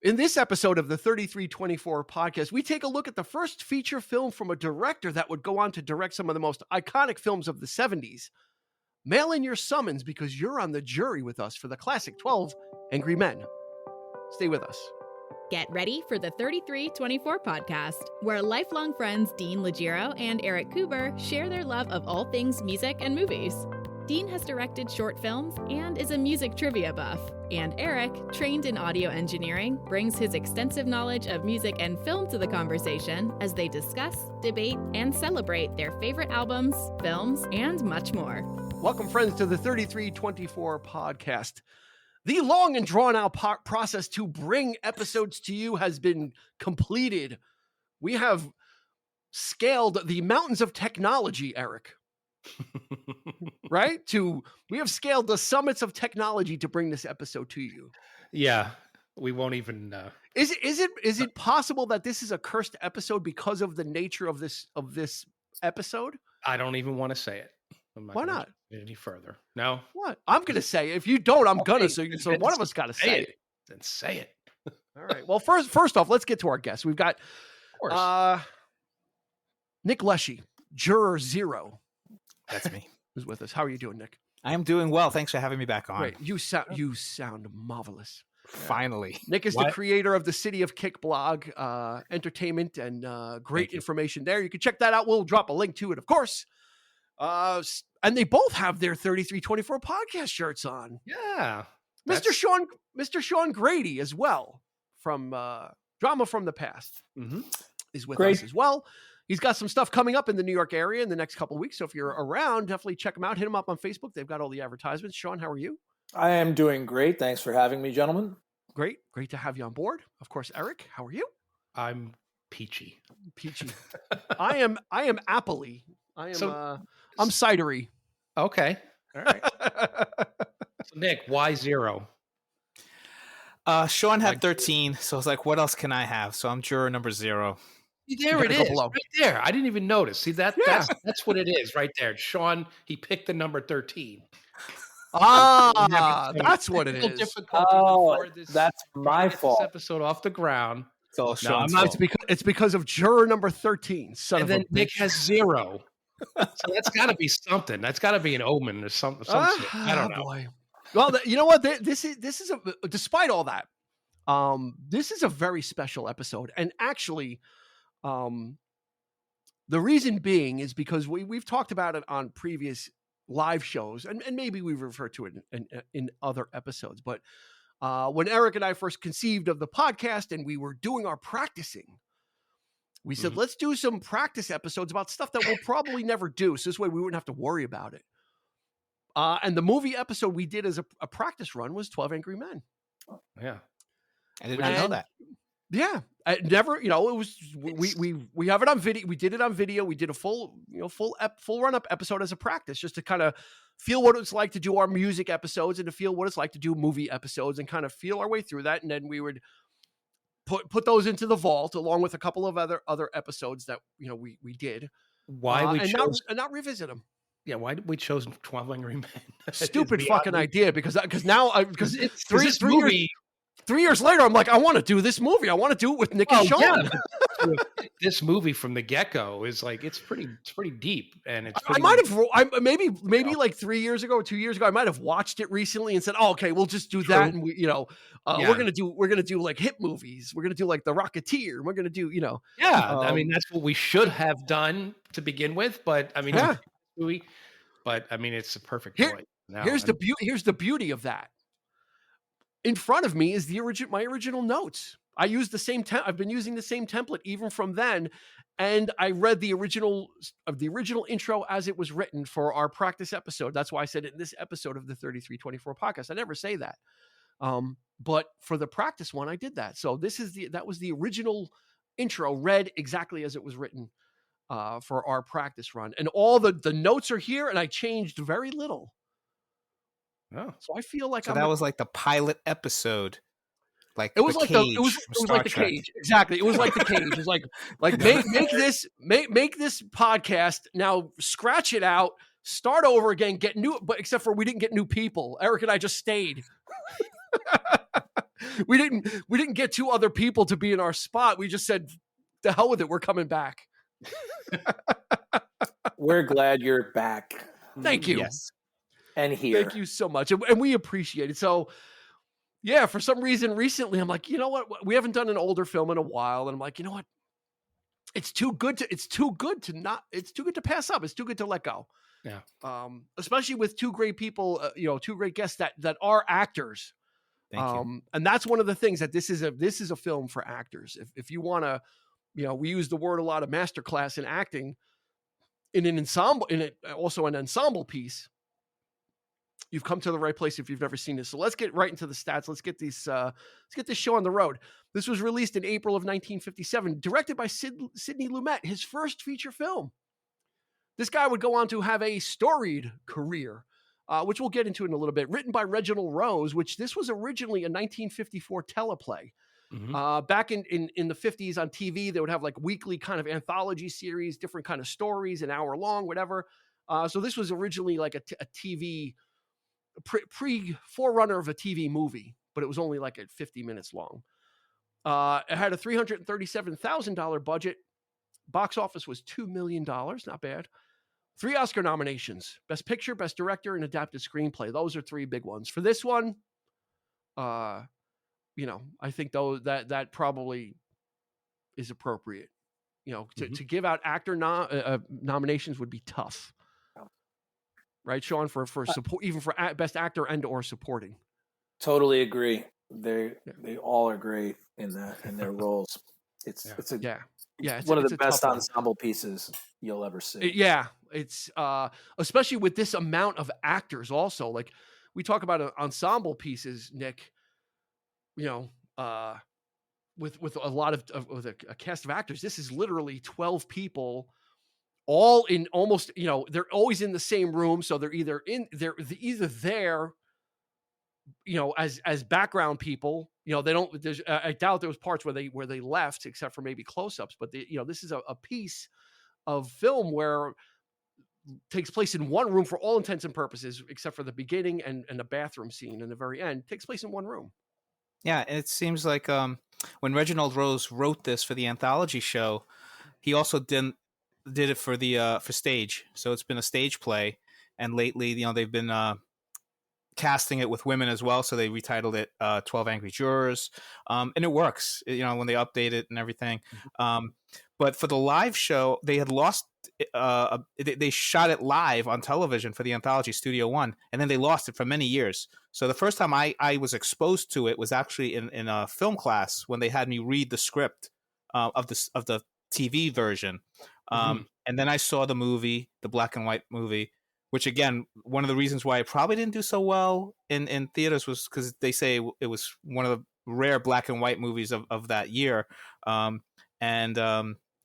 In this episode of the 3324 podcast, we take a look at the first feature film from a director that would go on to direct some of the most iconic films of the 70s. Mail in your summons because you're on the jury with us for the classic 12 Angry Men. Stay with us. Get ready for the 3324 podcast, where lifelong friends Dean Legiro and Eric Kuber share their love of all things music and movies. Dean has directed short films and is a music trivia buff. And Eric, trained in audio engineering, brings his extensive knowledge of music and film to the conversation as they discuss, debate, and celebrate their favorite albums, films, and much more. Welcome, friends, to the 3324 podcast. The long and drawn-out process to bring episodes to you has been completed. We have scaled the mountains of technology, Eric. Right? We have scaled the summits of technology to bring this episode to you. Yeah, we won't even. Is it possible that this is a cursed episode because of the nature of this episode? I don't even want to say it. Why not? Any further? No. What? I'm going to say it. If you don't, I'm going to. So one of us got to say it. Then say it. All right. Well, first off, let's get to our guests. We've got Nick Leshi, Juror Zero. That's me. Who's with us? How are you doing, Nick? I am doing well. Thanks for having me back on. Great. You sound marvelous. Finally. Nick is the creator of the City of Kick blog, entertainment and great information there. You can check that out. We'll drop a link to it, of course. And they both have their 3324 podcast shirts on. Yeah. Mr. Sean Grady as well from Drama from the Past is with us as well. He's got some stuff coming up in the New York area in the next couple of weeks. So if you're around, definitely check him out. Hit him up on Facebook. They've got all the advertisements. Sean, how are you? I am doing great. Thanks for having me, gentlemen. Great to have you on board. Of course, Eric, how are you? I'm peachy. I am appley. I'm cidery. Okay. All right. So Nick, why 0? Sean had 13, so I was like, what else can I have? So I'm juror number 0. There it is, right there. I didn't even notice. See, that's what it is right there. Sean, he picked the number 13. That's what it is. That's my fault. This episode off the ground. So Sean's it's because of juror number 13. And then Nick has 0. So that's got to be something. That's got to be an omen or something. I don't know. Boy. Well, you know what? This is despite all that, this is a very special episode. And actually, the reason being is because we've talked about it on previous live shows, and maybe we've referred to it in other episodes. But when Eric and I first conceived of the podcast and we were doing our practicing, we said, let's do some practice episodes about stuff that we'll probably never do. So this way we wouldn't have to worry about it. And the movie episode we did as a practice run was 12 Angry Men. Yeah. I did not know that. Yeah. I never, it was, we have it on video. We did it on video. We did a full run up episode as a practice just to kind of feel what it's like to do our music episodes and to feel what it's like to do movie episodes and kind of feel our way through that. And then we would put those into the vault along with a couple of other episodes that, we did. Why we chose not revisit them. Yeah, why did we chose 12 Angry Men? Stupid fucking idea because now it's 3 years later, I'm like, I want to do this movie. I want to do it with Nick and Sean. Yeah. This movie from the get-go is like it's pretty deep, and it's. Maybe like 3 years ago or 2 years ago, I might have watched it recently and said, "Oh, okay, we'll just do that." And we're gonna do like hit movies. We're gonna do like The Rocketeer. We're gonna do I mean, that's what we should have done to begin with. But I mean, movie. But I mean, it's a perfect point. Here's the beauty of that. In front of me is my original notes. I used the same I've been using the same template even from then, and I read the original intro as it was written for our practice episode. That's why I said it in this episode of the 3324 podcast. I never say that, but for the practice one, I did that. So that was the original intro read exactly as it was written for our practice run, and all the notes are here, and I changed very little. Oh. So I feel like that was like the pilot episode. Like it was like it was like the cage. Exactly. It was like the cage. It was like make this podcast now, scratch it out, start over again, get new, but except for we didn't get new people. Eric and I just stayed. we didn't get two other people to be in our spot. We just said, the hell with it, we're coming back. We're glad you're back. Thank you. Yes. And here. Thank you so much. And we appreciate it. So yeah, for some reason recently, I'm like, you know what? We haven't done an older film in a while. And I'm like, you know what? It's too good to pass up. It's too good to let go. Yeah. Especially with two great people, two great guests that are actors. Thank you. And that's one of the things that this is a film for actors. If you want to, we use the word a lot of masterclass in acting in an ensemble, also an ensemble piece. You've come to the right place if you've never seen this. So let's get right into the stats. Let's get this show on the road. This was released in April of 1957, directed by Sidney Lumet, his first feature film. This guy would go on to have a storied career, which we'll get into in a little bit. Written by Reginald Rose, which this was originally a 1954 teleplay. Mm-hmm. Back in the 50s on TV, they would have like weekly kind of anthology series, different kind of stories, an hour long, whatever. So this was originally like a TV forerunner of a TV movie, but it was only like at 50 minutes long. It had a $337,000 budget. Box office was $2 million. Not bad. 3 Oscar nominations: Best Picture, Best Director, and Adapted Screenplay. Those are 3 big ones. For this one, I think that probably is appropriate. To give out actor nominations would be tough. Right, Sean, for support, even for best actor and or supporting. Totally agree. They all are great in their roles. It's one of the best ensemble pieces you'll ever see. It's especially with this amount of actors. Also, like we talk about ensemble pieces, Nick. With a lot of with a cast of actors, this is literally 12 people. All in almost, they're always in the same room. So they're either there, as background people, they don't, I doubt there was parts where they left except for maybe close-ups, but this is a piece of film where takes place in one room for all intents and purposes, except for the beginning and the bathroom scene in the very end takes place in one room. Yeah. It seems like, when Reginald Rose wrote this for the anthology show, he also did it for the for stage, so it's been a stage play, and lately they've been casting it with women as well, so they retitled it 12 Angry Jurors, and it works when they update it and everything. But for the live show, they had lost they shot it live on television for the anthology Studio One, and then they lost it for many years. So the first time I was exposed to it was actually in a film class when they had me read the script of the TV version. And then I saw the movie, the black and white movie, which again, one of the reasons why it probably didn't do so well in theaters was because they say it was one of the rare black and white movies of that year.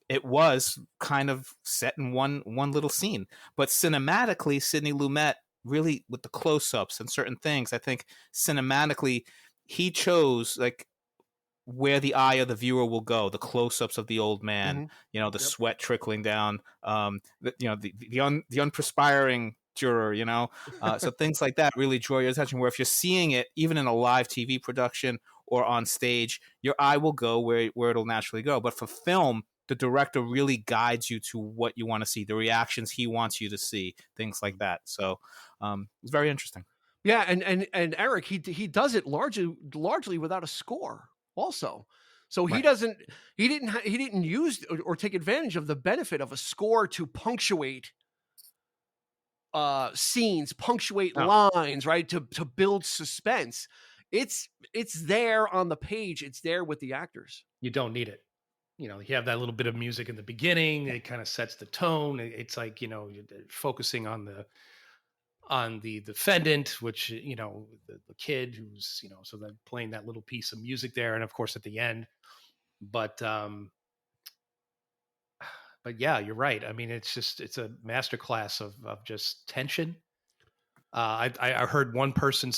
It was kind of set in one little scene, but cinematically, Sidney Lumet really, with the close-ups and certain things, I think cinematically he chose like where the eye of the viewer will go, the close-ups of the old man, the sweat trickling down, the unperspiring juror, so things like that really draw your attention, where if you're seeing it, even in a live TV production or on stage, your eye will go where it'll naturally go. But for film, the director really guides you to what you want to see, the reactions he wants you to see, things like that. So it's very interesting. Yeah. And Eric, he does it largely without a score also. So he didn't use or take advantage of the benefit of a score to punctuate scenes, punctuate lines, right? To build suspense. It's there on the page. It's there with the actors. You don't need it. You have that little bit of music in the beginning. It kind of sets the tone. It's like, you're focusing on the defendant, which, the kid who's, so then playing that little piece of music there. And of course at the end, but yeah, you're right. I mean, it's a masterclass of just tension. I heard one person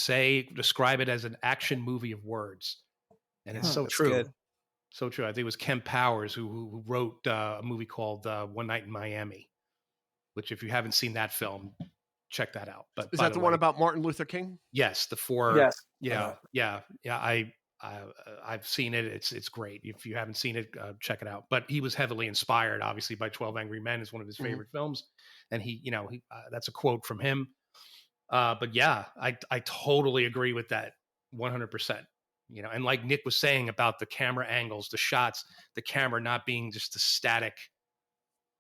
describe it as an action movie of words, and it's so true. Good. So true. I think it was Ken Powers who wrote a movie called One Night in Miami, which if you haven't seen that film, check that out. But is that the one about Martin Luther King? Yes, the four. Yes. Yeah. I I've seen it. It's great. If you haven't seen it, check it out. But he was heavily inspired, obviously, by 12 Angry Men. Is one of his favorite films, and that's a quote from him. But yeah, I totally agree with that 100%. And like Nick was saying about the camera angles, the shots, the camera not being just a static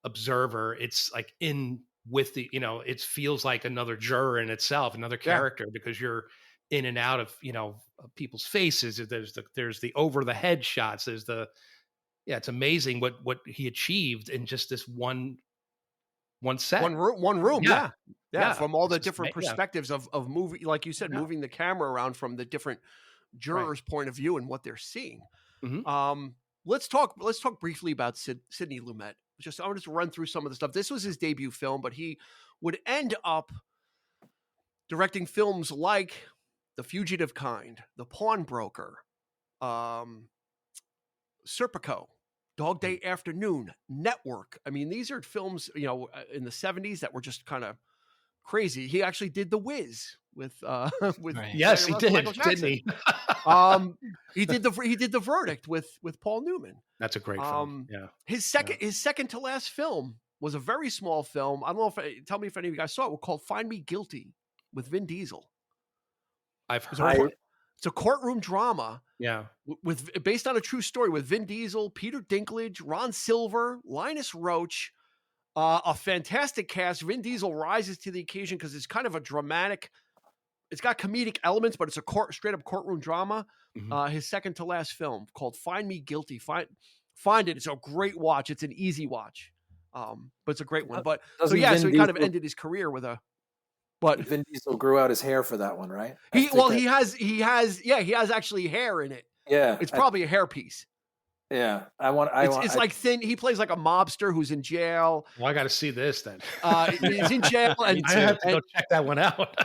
observer. It's like in with the, it feels like another juror in itself, another character, because you're in and out of, people's faces. There's the over the head shots. It's amazing what he achieved in just this one set. One room. Yeah. From all the different perspectives of movie, like you said, moving the camera around from the different jurors' point of view and what they're seeing. Let's talk briefly about Sidney Lumet. I'll just run through some of the stuff. This was his debut film, but he would end up directing films like The Fugitive Kind, The Pawnbroker, Serpico, Dog Day Afternoon, Network. I mean, these are films, in the 70s that were just kind of crazy. He actually did The Wiz with yes, he did, didn't he? He did The Verdict with Paul Newman. That's a great film. Yeah. His second to last film was a very small film. I don't know tell me if any of you guys saw it. Called Find Me Guilty with Vin Diesel. I've heard. It's a courtroom drama. Yeah. Based on a true story with Vin Diesel, Peter Dinklage, Ron Silver, Linus Roach, a fantastic cast. Vin Diesel rises to the occasion because it's kind of a dramatic. It's got comedic elements, but it's a straight up courtroom drama. His second to last film called Find Me Guilty. Find it. It's a great watch. It's an easy watch, but it's a great one. But so he kind of ended his career with a. But Vin Diesel grew out his hair for that one, right? He has actually hair in it. Yeah, it's probably a hairpiece. Yeah, it's like thin. He plays like a mobster who's in jail. Well, I got to see this then. He's in jail, and I have to go check that one out.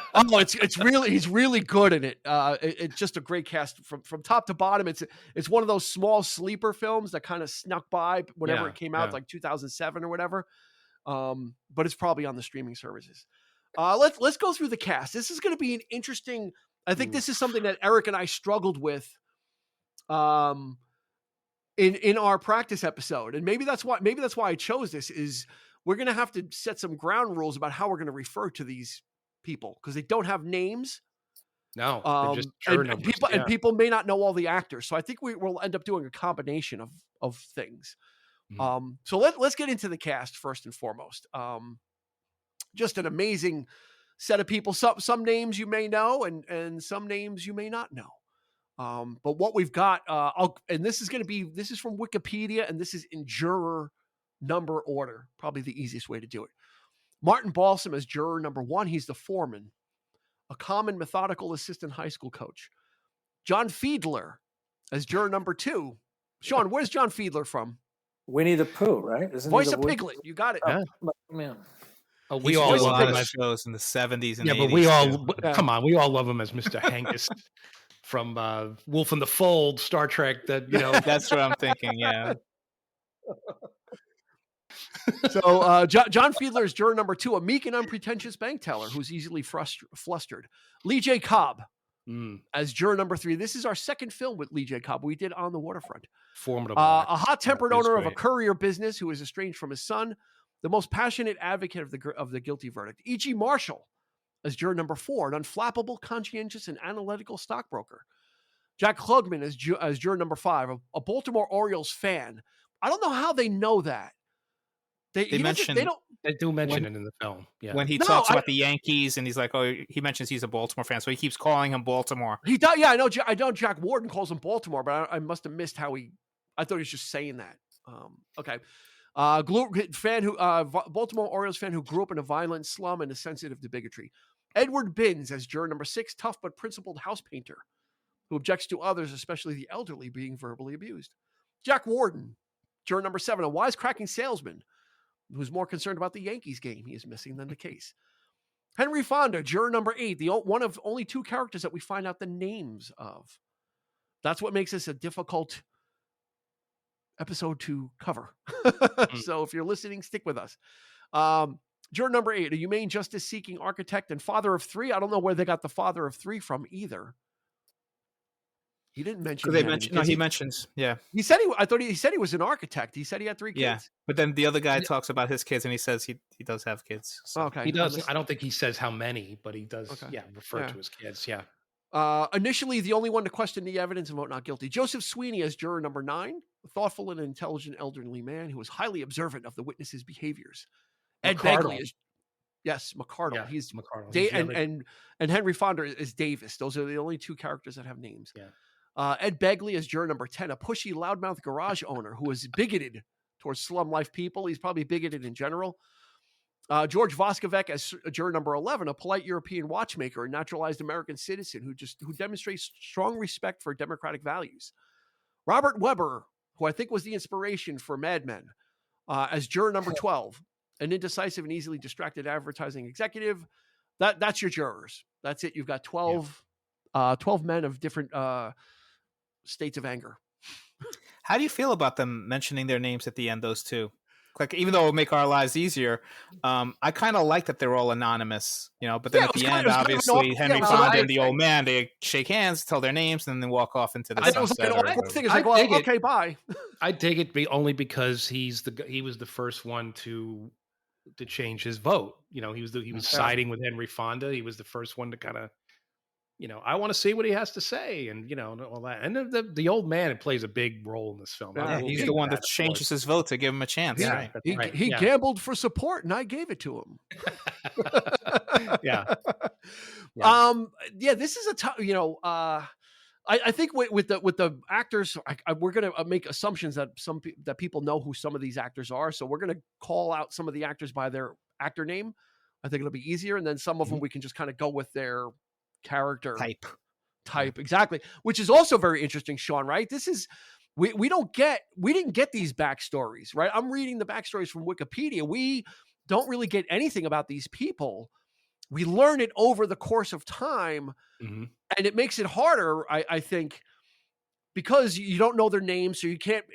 He's really good in it. It's just a great cast from top to bottom. It's one of those small sleeper films that kind of snuck by whenever it came out, like 2007 or whatever. But it's probably on the streaming services. Let's go through the cast. This is going to be an interesting. I think this is something that Eric and I struggled with. In our practice episode, and maybe that's why I chose this, is we're going to have to set some ground rules about how we're going to refer to these people because they don't have names. No, just and people may not know all the actors. So I think we'll end up doing a combination of things. So let's get into the cast first and foremost. Just an amazing set of people. Some names you may know, and some names you may not know. But what we've got, this is from Wikipedia, and this is in juror number order, probably the easiest way to do it. Martin Balsam as juror number 1. He's the foreman, a calm and methodical assistant high school coach. John Fiedler as juror number 2. Sean, where's John Fiedler from? Winnie the Pooh, right? Voice of Piglet. You got it. Oh, man. We all love him as shows in the 70s and 80s. But we all come on. We all love him as Mr. Hengist from Wolf in the Fold, Star Trek. That's what I'm thinking. Yeah. So John Fiedler is juror number 2, a meek and unpretentious bank teller who's easily flustered. Lee J. Cobb as juror number 3. This is our second film with Lee J. Cobb. We did On the Waterfront. Formidable. A hot-tempered owner of a courier business who is estranged from his son, the most passionate advocate of the guilty verdict. E.G. Marshall as juror number 4, an unflappable, conscientious, and analytical stockbroker. Jack Klugman as juror number 5, a Baltimore Orioles fan. I don't know how they know that. They do mention it in the film. Yeah. When he talks about the Yankees, and he's like, he mentions he's a Baltimore fan, so he keeps calling him Baltimore. He does. Yeah, I know. Jack Warden calls him Baltimore, but I must have missed how I thought he was just saying that. Okay. Baltimore Orioles fan who grew up in a violent slum and is sensitive to bigotry. Edward Binns as juror number 6, tough but principled house painter who objects to others, especially the elderly, being verbally abused. Jack Warden, juror number 7, a wisecracking salesman who's more concerned about the Yankees game he is missing than the case. Henry Fonda, juror number 8, one of only 2 characters that we find out the names of. That's what makes this a difficult episode to cover. So if you're listening, stick with us. Juror number 8, a humane justice seeking architect and father of 3. I don't know where they got the father of 3 from either. He didn't mention Because he they had any mentioned, no, kids. he mentions, yeah. He said I thought he said he was an architect. He said he had 3 Yeah, kids. but then the other guy talks about his kids, and he says he does have kids. So. Okay. He does. I don't think he says how many, but he does. Okay. Yeah, refer Yeah. to his kids. Yeah. Initially, the only one to question the evidence and vote not guilty. Joseph Sweeney as juror number 9, a thoughtful and intelligent elderly man who was highly observant of the witness's behaviors. Ed Begley is McCardle. Yeah, He's McCardle. And Henry Fonda is Davis. Those are the only 2 characters that have names. Yeah. Ed Begley is juror number 10, a pushy, loudmouth garage owner who is bigoted towards slum life people. He's probably bigoted in general. George Voskovic as juror number 11, a polite European watchmaker, a naturalized American citizen who demonstrates strong respect for democratic values. Robert Weber, who I think was the inspiration for Mad Men, as juror number 12, an indecisive and easily distracted advertising executive. That's your jurors. That's it. You've got 12 men of different states of anger. How do you feel about them mentioning their names at the end, those 2? Like, even though it would make our lives easier, I kind of like that they're all anonymous, but then at the end, obviously, Henry Fonda and the old man, they shake hands, tell their names, and then walk off into the sunset. Okay, bye. I dig it only because he was the first one to change his vote. He was siding with Henry Fonda. He was the first one to kind of, I want to see what he has to say, and all that. And the old man plays a big role in this film. Yeah, he's the one that changes his vote to give him a chance. Yeah, right. He gambled for support, and I gave it to him. Yeah. This is a tough. I think with the actors, we're going to make assumptions that that people know who some of these actors are. So we're going to call out some of the actors by their actor name. I think it'll be easier, and then some of them we can just kind of go with their character type. Exactly, which is also very interesting, Sean, right? This is we didn't get these backstories, right? I'm reading the backstories from Wikipedia. We don't really get anything about these people. We learn it over the course of time, and it makes it harder, I think, because you don't know their names, so you can't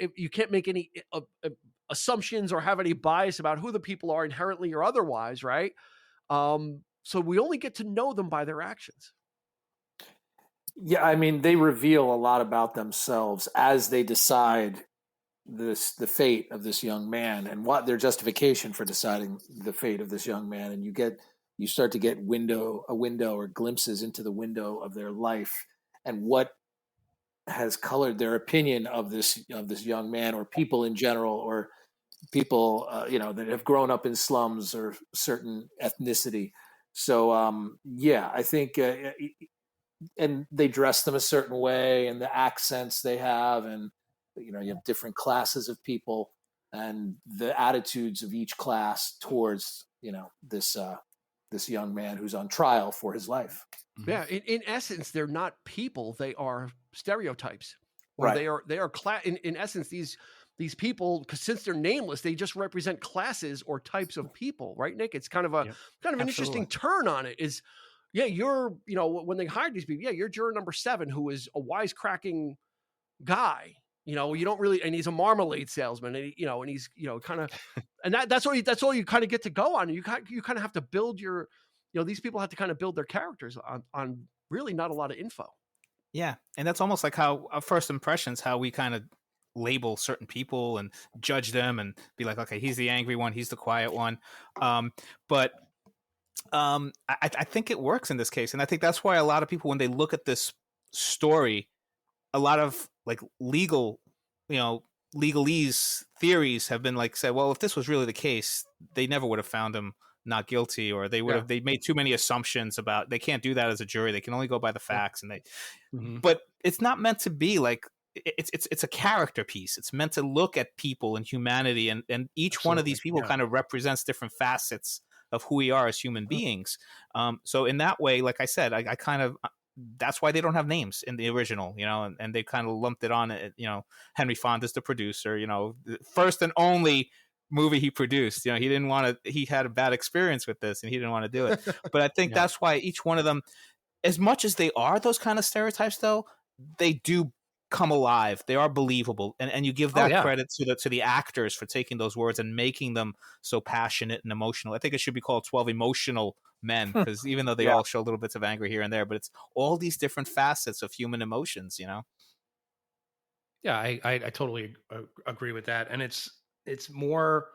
make any assumptions or have any bias about who the people are inherently or otherwise, right? So we only get to know them by their actions. Yeah, I mean, they reveal a lot about themselves as they decide the fate of this young man and what their justification for deciding the fate of this young man. And you start to get a window or glimpses into the window of their life and what has colored their opinion of this young man, or people in general, or people that have grown up in slums or certain ethnicity. So I think. And they dress them a certain way, and the accents they have, and you have different classes of people, and the attitudes of each class towards this young man who's on trial for his life. Yeah, in essence, they're not people; they are stereotypes. Right. They are in essence, these people, because since they're nameless, they just represent classes or types of people, right, Nick? It's kind of an interesting turn on it. Is you're, when they hired these people, you're juror number 7, who is a wisecracking guy. You don't really, and he's a marmalade salesman, and and he's, kind of, and that's all you kind of get to go on. You kind of have to build your, these people have to kind of build their characters on really not a lot of info. Yeah, and that's almost like how first impressions, how we kind of label certain people and judge them and be like, okay, he's the angry one, he's the quiet one, but. I think it works in this case, and I think that's why a lot of people, when they look at this story, a lot of like legalese theories have been said, well, if this was really the case, they never would have found him not guilty, or they would have they made too many assumptions about. They can't do that as a jury; they can only go by the facts, and But it's not meant to be like. It's a character piece. It's meant to look at people and humanity, and each one of these people kind of represents different facets of who we are as human beings. So in that way, like I said, I kind of, that's why they don't have names in the original, and they kind of lumped it on, Henry Fonda's the producer, first and only movie he produced, he didn't want to, he had a bad experience with this and he didn't want to do it. But I think that's why each one of them, as much as they are those kind of stereotypes though, they do come alive. They are believable, and you give that credit to the actors for taking those words and making them so passionate and emotional. I think it should be called 12 Emotional Men, because even though they all show little bits of anger here and there, but it's all these different facets of human emotions. Yeah, I totally agree with that, and it's more.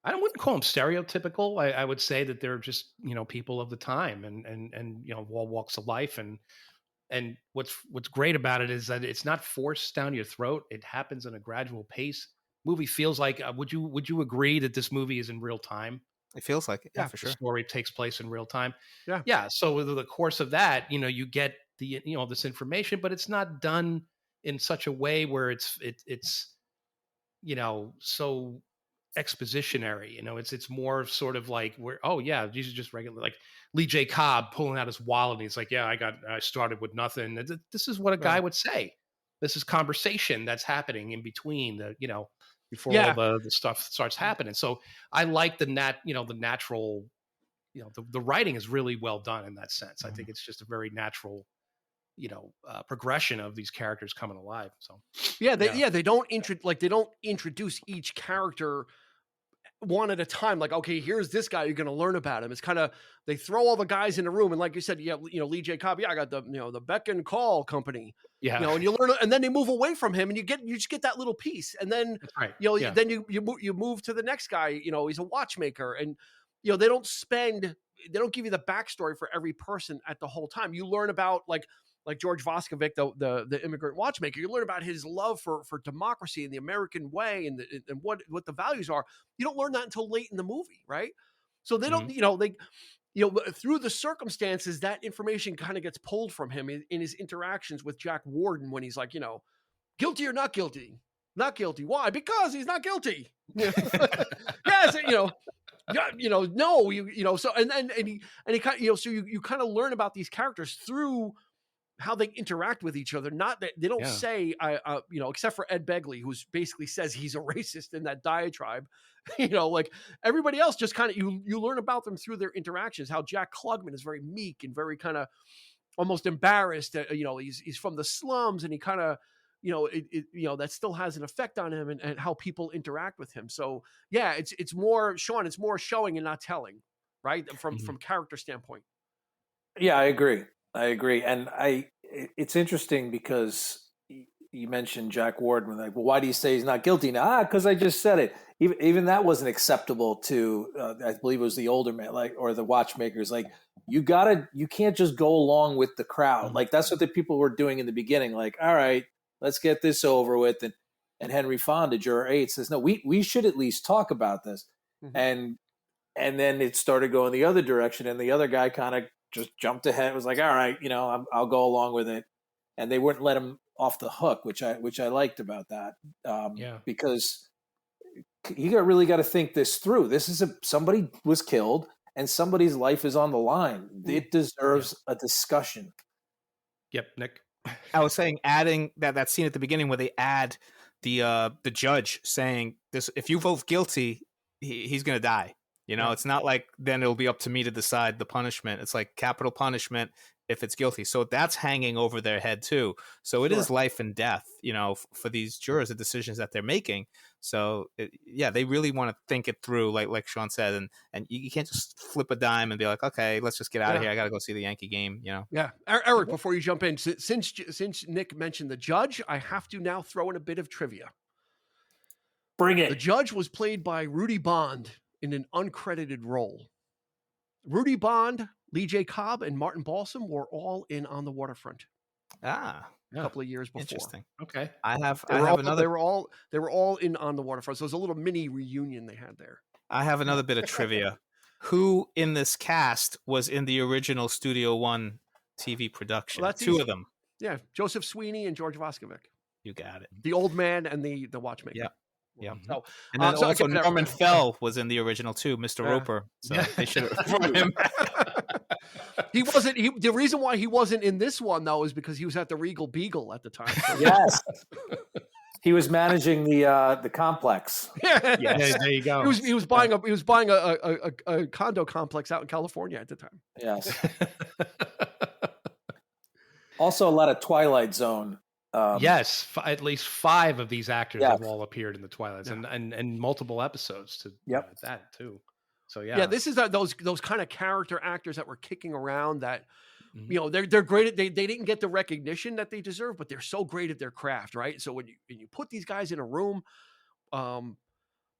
I wouldn't call them stereotypical. I would say that they're just people of the time and all walks of life and what's great about it is that it's not forced down your throat. It happens in a gradual pace. Movie feels like would you agree that this movie is in real time? It feels like it. Yeah, Yeah. for The sure. story takes place in real time. Yeah. Yeah. So over the course of that, you get the this information, but it's not done in such a way where it's so expositionary. It's more of sort of like where, oh yeah, these are just regular, like Lee J. Cobb pulling out his wallet and he's like, yeah, I started with nothing. This is what a guy Right. would say. This is conversation that's happening in between before all Yeah. the stuff starts happening. So I like the natural, the writing is really well done in that sense. I think it's just a very natural, progression of these characters coming alive. So Yeah. yeah. They don't they don't introduce each character one at a time. Like, okay, here's this guy. You're going to learn about him. It's kind of, they throw all the guys in the room. And like you said, yeah, Lee J. Cobb. Yeah, I got the Beck and Call company, Yeah. and you learn, and then they move away from him and you just get that little piece. And then, That's right. Yeah. then you move to the next guy, he's a watchmaker and, they don't give you the backstory for every person at the whole time. You learn about like George Voskovic, the immigrant watchmaker. You learn about his love for democracy and the American way and what the values are. You don't learn that until late in the movie, right? So they don't, through the circumstances, that information kind of gets pulled from him in his interactions with Jack Warden when he's like, guilty or not guilty? Not guilty. Why? Because he's not guilty. Yes, yeah, no, so and he kind of, so you kind of learn about these characters through how they interact with each other. Not that they don't Yeah. say, except for Ed Begley, who's basically says he's a racist in that diatribe. Like everybody else, just kind of you learn about them through their interactions. How Jack Klugman is very meek and very kind of almost embarrassed. He's from the slums, and he kind of, that still has an effect on him and how people interact with him. So yeah, it's more, Sean, it's more showing and not telling, right? From character standpoint. Yeah, I agree. And it's interesting because you mentioned Jack Warden. Like, well, why do you say he's not guilty now? Because I just said it. Even that wasn't acceptable to, I believe it was the older man, or the watchmakers. Like, you can't just go along with the crowd. Like, that's what the people were doing in the beginning. Like, all right, let's get this over with. And Henry Fonda, Juror 8, says, no, we should at least talk about this. Mm-hmm. And then it started going the other direction, and the other guy kind of just jumped ahead. It was like, all right, I'll go along with it. And they wouldn't let him off the hook, which I liked about that. Because you really got to think this through. This is somebody was killed and somebody's life is on the line. It deserves a discussion. Yep, Nick. I was saying, adding that scene at the beginning where they add the judge saying this: if you vote guilty, he's going to die. It's not like then it'll be up to me to decide the punishment. It's like capital punishment if it's guilty. So that's hanging over their head too. So it is life and death, for these jurors, the decisions that they're making. So they really want to think it through, like Sean said, and you can't just flip a dime and be like, okay, let's just get out of here. I got to go see the Yankee game. Yeah, Eric, before you jump in, since Nick mentioned the judge, I have to now throw in a bit of trivia. Bring it. The judge was played by Rudy Bond in an uncredited role. Rudy Bond, Lee J. Cobb, and Martin Balsam were all in On the Waterfront. A couple of years before. Interesting. Okay. I have another. They were all in On the Waterfront. So it was a little mini reunion they had there. I have another bit of trivia. Who in this cast was in the original Studio One TV production? Well, Two of them. Yeah, Joseph Sweeney and George Voskovic. You got it. The old man and the watchmaker. Yeah. Yeah. So, and then also Norman Fell was in the original too, Mr. Roper. So they should have brought him. He wasn't. The reason why he wasn't in this one though is because he was at the Regal Beagle at the time. So. Yes. He was managing the complex. Yes. Yeah, there you go. He was buying a condo complex out in California at the time. Yes. Also, a lot of Twilight Zone. Yes, at least 5 of these actors have all appeared in the Twilight Zone and multiple episodes to that too. So yeah, this is those kind of character actors that were kicking around that Mhm. you know, they're great at, they didn't get the recognition that they deserve, but they're so great at their craft, right? So when you put these guys in a room, um,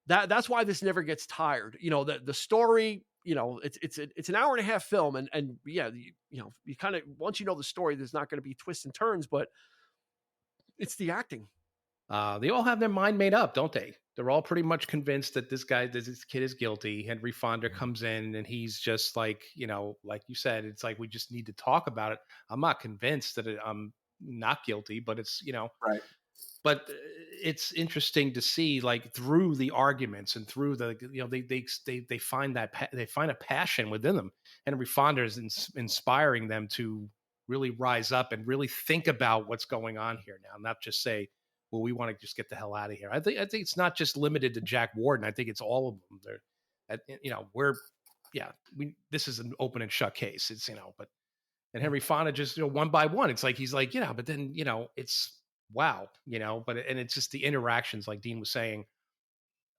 that's why this never gets tired. You know, the story, you know, it's an hour and a half film, and yeah, you know, you kind of, once you know the story, there's not going to be twists and turns, but it's the acting. They all have their mind made up, don't they? They're all pretty much convinced that this kid is guilty. Henry Fonda comes in and he's just like, like you said, it's like, we just need to talk about it. I'm not convinced that I'm not guilty, but Right. but it's interesting to see, like, through the arguments and through the, they find they find a passion within them. Henry Fonda is inspiring them to really rise up and really think about what's going on here now, not just say, well, we want to just get the hell out of here. I think it's not just limited to Jack Warden. I think it's all of them. This is an open and shut case. It's, but, and Henry Fonda just, one by one, it's like, he's like, but then, it's wow, and it's just the interactions, like Dean was saying,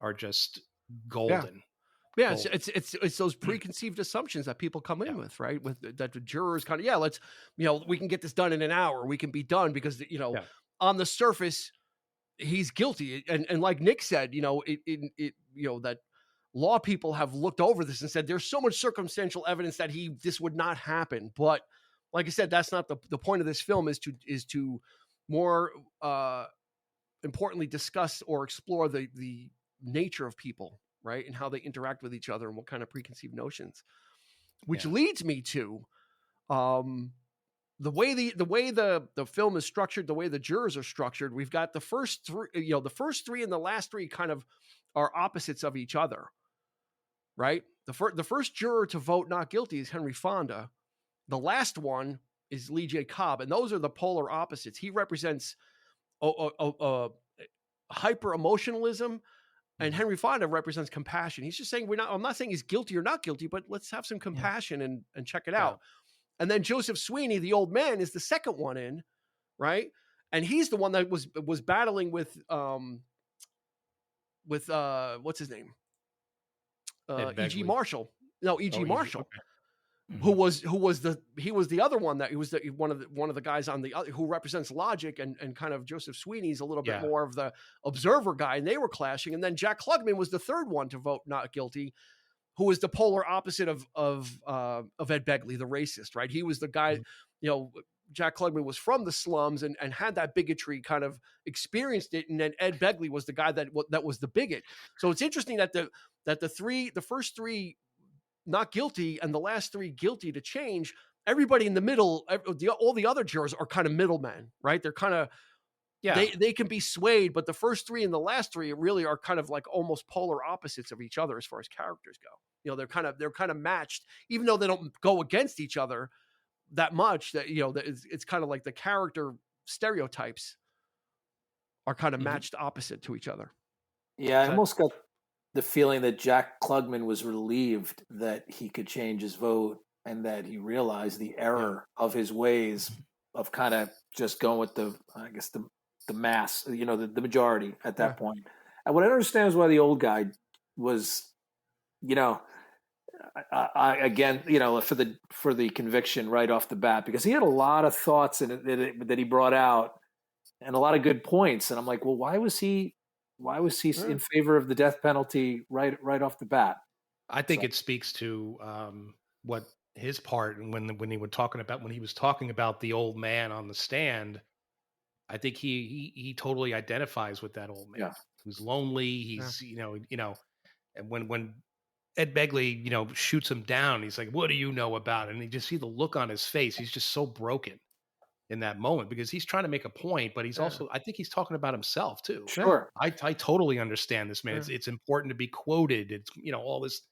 are just Yeah. golden. Yeah, Golden. it's those preconceived assumptions that people come in Yeah. with, right? With that the jurors kind of, yeah, let's, we can get this done in an hour. We can be done because, Yeah. on the surface, he's guilty. And like Nick said, that law people have looked over this and said there's so much circumstantial evidence that this would not happen. But like I said, that's not the point of this film, is to more importantly discuss or explore the nature of people, right? And how they interact with each other and what kind of preconceived notions, which leads me to the way the film is structured, the way the jurors are structured. We've got the first three, the first three and the last three kind of are opposites of each other, right? The first juror to vote not guilty is Henry Fonda. The last one is Lee J. Cobb, and those are the polar opposites. He represents hyper emotionalism, and Henry Fonda represents compassion. He's just saying, I'm not saying he's guilty or not guilty, but let's have some compassion and check it out. And then Joseph Sweeney, the old man, is the second one in, right? And he's the one that was battling with what's his name? E.G. Marshall. No, E.G. Marshall. Okay. Who was the other one, that he was one of the guys on the other, who represents logic, and kind of Joseph Sweeney's a little bit more of the observer guy, and they were clashing. And then Jack Klugman was the third one to vote not guilty, who was the polar opposite of Ed Begley, the racist, right? He was the guy, Jack Klugman was from the slums and had that bigotry, kind of experienced it, and then Ed Begley was the guy that was the bigot. So it's interesting that the first three not guilty and the last three guilty to change. Everybody in the middle, all the other jurors are kind of middlemen, right? They're kind of, they can be swayed, but the first three and the last three really are kind of like almost polar opposites of each other as far as characters go. They're kind of matched, even though they don't go against each other that much. That it's kind of like the character stereotypes are kind of matched opposite to each other. Yeah, I almost got the feeling that Jack Klugman was relieved that he could change his vote, and that he realized the error of his ways of kind of just going with the mass, the majority at that point. And what I don't understand is why the old guy was, again, for the conviction right off the bat, because he had a lot of thoughts that he brought out and a lot of good points. And I'm like, well, why was he in favor of the death penalty right off the bat? I think it speaks to what his part, and when he was talking about the old man on the stand. I think he totally identifies with that old man who's lonely. He's and when Ed Begley shoots him down, he's like, "What do you know about it?" And you just see the look on his face. He's just so broken in that moment, because he's trying to make a point, but he's also, I think he's talking about himself too. Sure. I totally understand this, man. It's important to be quoted. It's, all this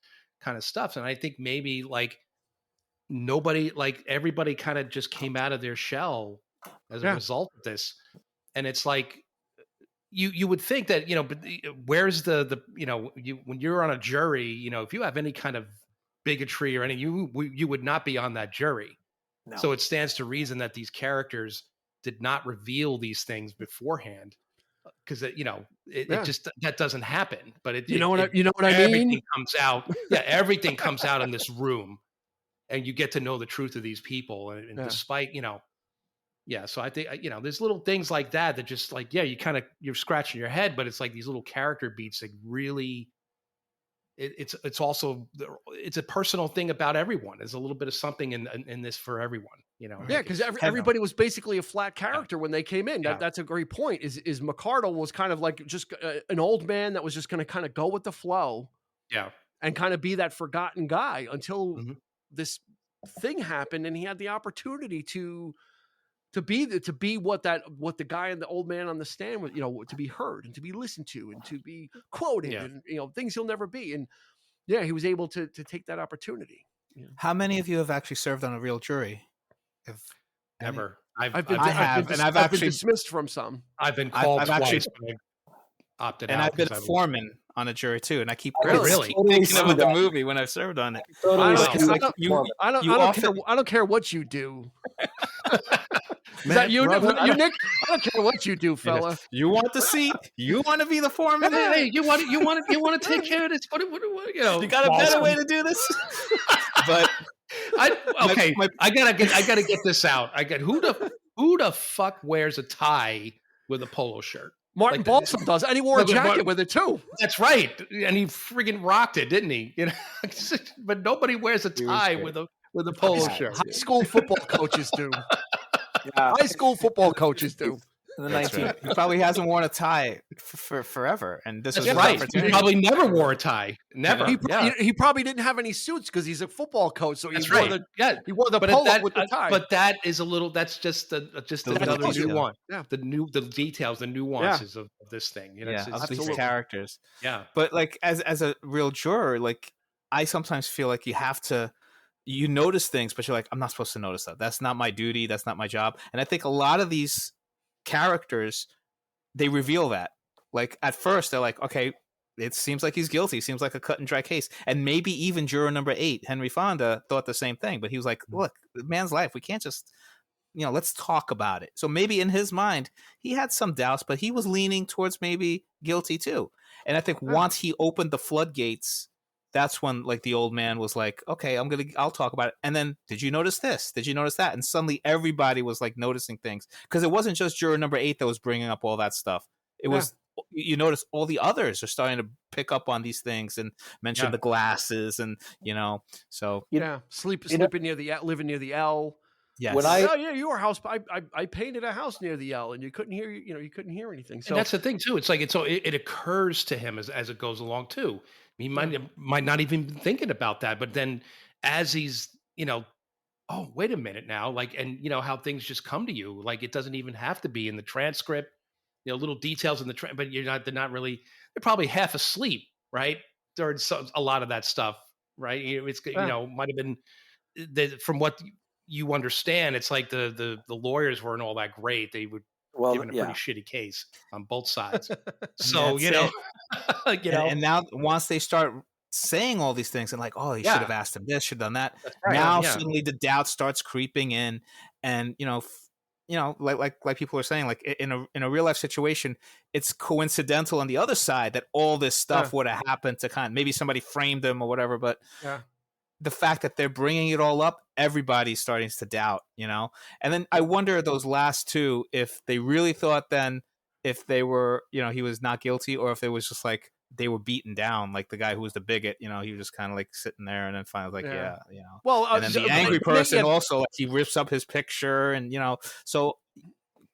kind of stuff. And I think maybe everybody kind of just came out of their shell as a result of this. And it's like, you would think that, but where's when you're on a jury, if you have any kind of bigotry or any, you would not be on that jury. No. So it stands to reason that these characters did not reveal these things beforehand, because it just, that doesn't happen. But what I mean? Everything comes out. Yeah, everything comes out in this room. and you get to know the truth of these people. And Yeah. despite, so I think, there's little things like that just like, you're scratching your head, but it's like these little character beats that really, it's also, it's a personal thing about everyone. There's a little bit of something in this for everyone, Yeah, Like, because everybody was basically a flat character when they came in. Yeah. That's a great point. Is McCardle was kind of like just an old man that was just going to kind of go with the flow. Yeah. And kind of be that forgotten guy until Mhm. this thing happened, and he had the opportunity to be what the guy and the old man on the stand was, to be heard and to be listened to and to be quoted, Yeah. and things he'll never be. And yeah, he was able to take that opportunity. Yeah. How many of you have actually served on a real jury? Never. I've been dismissed from some. I've been called I've twice, actually, but I opted and out. I've been a foreman on a jury too, and I keep Really? thinking about the movie when I've served on it. I You don't care what you do. Is that you, Nick? I don't care what you do, fella. You want the seat? You want to be the foreman? Hey, you want to take care of this? What, you got a better way to do this? But I gotta get this out. Who the fuck wears a tie with a polo shirt? Martin Balsam does, and he wore a jacket with it too. That's right, and he friggin' rocked it, didn't he? But nobody wears a tie with a polo shirt. High school football coaches do. Yeah. High school football coaches do. In the 19th, he probably hasn't worn a tie for forever, and this was right. He probably never wore a tie. Never. He probably didn't have any suits because he's a football coach. So he wore the but polo with the tie. But that is a little. That's just another nuance. Yeah. The details, the nuances of this thing. Of these characters. Yeah. But like as a real juror, like I sometimes feel like you have to. You notice things, but you're like, I'm not supposed to notice that. That's not my duty. That's not my job. And I think a lot of these characters, they reveal that. Like at first, they're like, okay, it seems like he's guilty. Seems like a cut and dry case. And maybe even juror number 8, Henry Fonda, thought the same thing. But he was like, look, the man's life. We can't just, let's talk about it. So maybe in his mind, he had some doubts, but he was leaning towards maybe guilty too. And I think once he opened the floodgates, that's when like the old man was like, okay, I'll talk about it. And then, did you notice this? Did you notice that? And suddenly everybody was like noticing things, because it wasn't just juror number 8 that was bringing up all that stuff. It was, you notice all the others are starting to pick up on these things and mention the glasses and, so. Living near the L. Yes. Your house. I painted a house near the L, and you couldn't hear. You couldn't hear anything. So and that's the thing too. It's like it occurs to him as it goes along too. He might not even be thinking about that, but then as he's oh, wait a minute now, like, and how things just come to you, like it doesn't even have to be in the transcript. Little details in the but they're probably half asleep, right? During a lot of that stuff, right? It's might have been from what you understand, it's like the lawyers weren't all that great. They would given a pretty shitty case on both sides. So and now once they start saying all these things and like, oh, you should have asked him this, should have done that. Right. Now suddenly the doubt starts creeping in, and like people are saying, like in a real life situation, it's coincidental on the other side that all this stuff would have happened to kind of, maybe somebody framed him or whatever, but the fact that they're bringing it all up, everybody's starting to doubt, and then I wonder those last two, if they really thought then if they were, he was not guilty, or if it was just like they were beaten down, like the guy who was the bigot, he was just kind of like sitting there, and then finally like, Well, and then the angry person also, like he rips up his picture, and so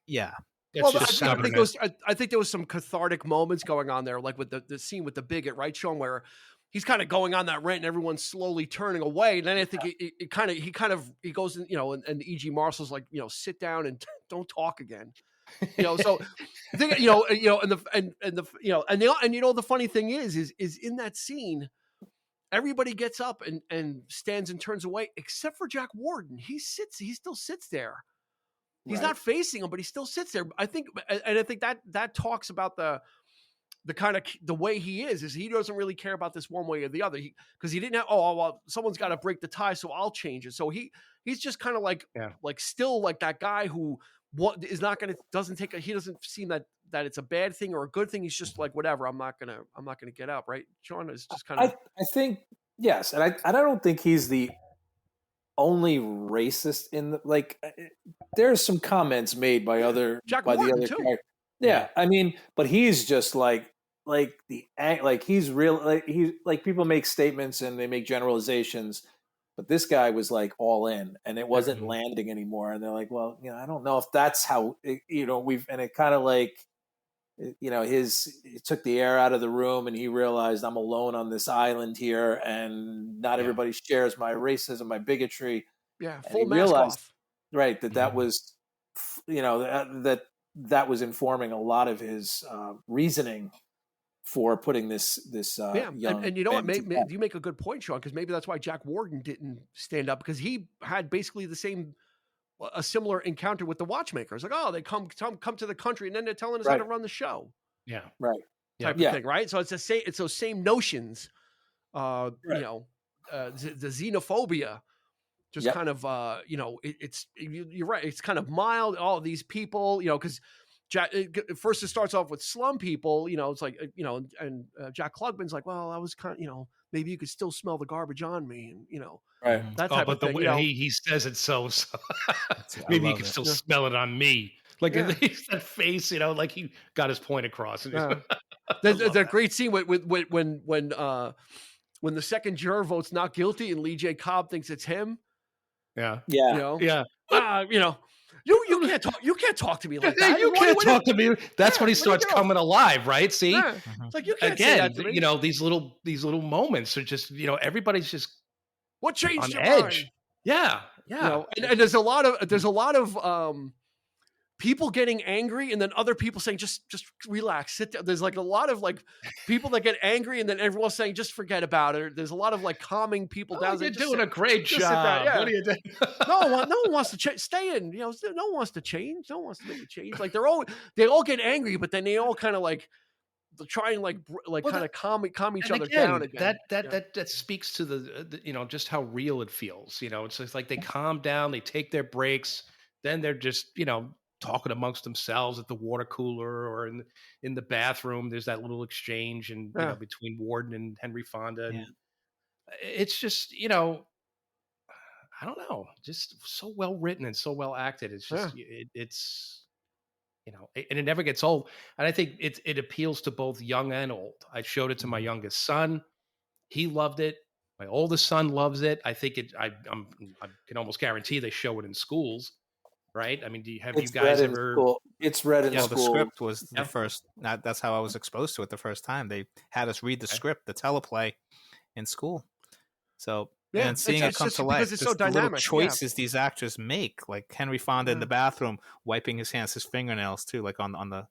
yeah. Well, I think there was some cathartic moments going on there, like with the scene with the bigot, right, Sean, where he's kind of going on that rant and everyone's slowly turning away. And then I think he goes in, and E.G. Marshall's like, sit down and don't talk again. So I think, the funny thing is in that scene, everybody gets up and stands and turns away, except for Jack Warden. He still sits there. He's not facing him, but he still sits there. I think that talks about the kind of the way he is he doesn't really care about this one way or the other, because he didn't have, someone's got to break the tie, so I'll change it. So he's just kind of like still like that guy who he doesn't seem that it's a bad thing or a good thing. He's just like, whatever, I'm not gonna get up, right? Sean is just kind of, I think yes, and I don't think he's the only racist in the like. There's some comments made by the Jack other Warden, too. characters. Yeah, I mean, but he's just like he's real. Like he's like people make statements and they make generalizations, but this guy was like all in, and it wasn't landing anymore. And they're like, well, I don't know if that's how we've, and it kind of like. It took the air out of the room, and he realized I'm alone on this island here, and not everybody shares my racism, my bigotry. Yeah, And full he mask realized, off. right, that was, that was informing a lot of his reasoning for putting this young. And you know what? man to death. You make a good point, Sean, because maybe that's why Jack Warden didn't stand up, because he had basically a similar encounter with the watchmakers. Like, oh, they come to the country, and then they're telling us how to run the show. Yeah, right. Type of thing, right? So it's those same notions. The xenophobia, just kind of you're right. It's kind of mild. All of these people, because first it starts off with slum people. It's like and Jack Klugman's like, well, I was kind of maybe you could still smell the garbage on me, and Right. that type of thing. The way he says it, so maybe you can still smell it on me. Like that face, like he got his point across. There's a great scene when the second juror votes not guilty and Lee J. Cobb thinks it's him. Yeah. You can't talk. You can't talk to me like that. You can't talk to me. That's when he starts coming alive, right? See, it's like you can't say that to me. these little moments are just everybody's just what changed on your edge. mind? Yeah. And there's a lot of people getting angry, and then other people saying just relax, sit down. There's like a lot of like people that get angry, and then everyone's saying just forget about it. There's a lot of like calming people down. You're doing a great job. What are you doing? no one wants to stay in. No one wants to change. No one wants to make a change. Like they all get angry, but then they all kind of like try and kind of calm each other down again. That speaks to the just how real it feels. It's just like they calm down, they take their breaks, then they're just talking amongst themselves at the water cooler or in the bathroom. There's that little exchange and between Warden and Henry Fonda. And it's just I don't know, just so well written and so well acted. It's just it's and it never gets old. And I think it appeals to both young and old. I showed it to my youngest son. He loved it. My oldest son loves it. I think I can almost guarantee they show it in schools. Right? I mean, have you guys ever? It's read in school. The script was the first. That's how I was exposed to it the first time. They had us read the script, the teleplay, in school. So and seeing it come to life, it's so dynamic. The little choices these actors make, like Henry Fonda in the bathroom, wiping his hands, his fingernails too, like on the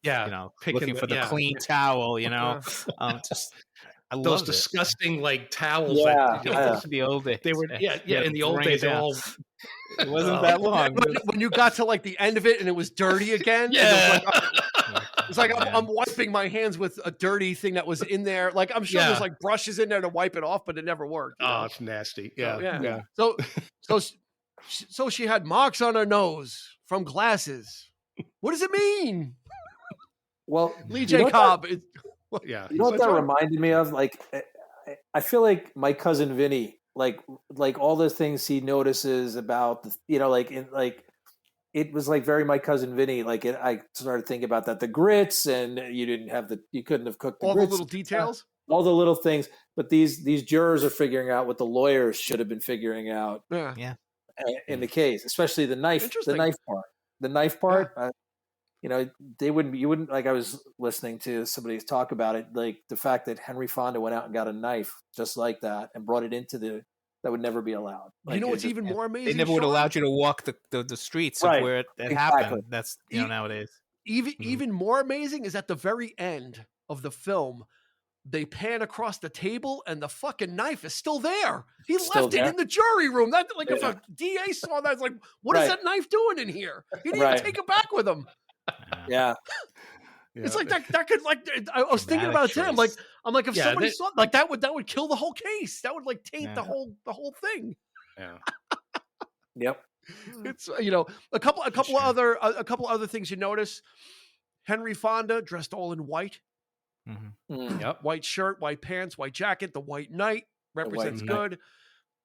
looking for the clean towel. Just. Those disgusting like towels. The old days. They were in the old days. It wasn't that long. When you got to like the end of it and it was dirty again. It's like I'm wiping my hands with a dirty thing that was in there. Like I'm sure there's like brushes in there to wipe it off, but it never worked. Oh, it's nasty. Yeah. So she had marks on her nose from glasses. What does it mean? Well, Lee J. Cobb. You know what that reminded me of? Like, I feel like my cousin Vinny, like all the things he notices about, it was like very my cousin Vinny. Like I started thinking about that, the grits, and you couldn't have cooked all the little details, all the little things. But these jurors are figuring out what the lawyers should have been figuring out. Yeah. In the case, especially the knife part. You wouldn't, like I was listening to somebody talk about it, like the fact that Henry Fonda went out and got a knife just like that and brought it into that would never be allowed. Like, what's even more amazing? They never would have allowed you to walk the streets of where it happened. That's, nowadays. Even more amazing is at the very end of the film, they pan across the table and the fucking knife is still there. He left it in the jury room. That if a DA saw that, it's like, what is that knife doing in here? He didn't even take it back with him. Yeah. It's like that could I was thinking about it today. I'm like if somebody saw that would kill the whole case. That would like taint the whole thing. Yeah. Yep. It's a couple other things you notice. Henry Fonda dressed all in white. Mm-hmm. Yep. White shirt, white pants, white jacket. The white knight represents good.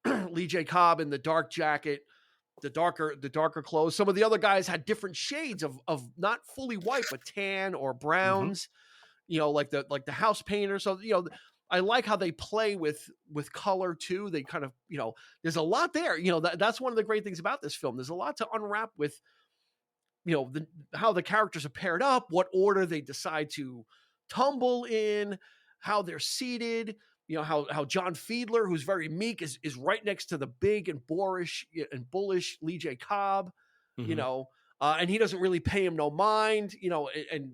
Lee J. Cobb in the dark jacket, the darker clothes. Some of the other guys had different shades of not fully white, but tan or browns, like the house painter. So, I like how they play with color too. They kind of, there's a lot there. That's one of the great things about this film. There's a lot to unwrap with, how the characters are paired up, what order they decide to tumble in, how they're seated, how John Fiedler, who's very meek, is right next to the big and bullish Lee J. Cobb, and he doesn't really pay him no mind, and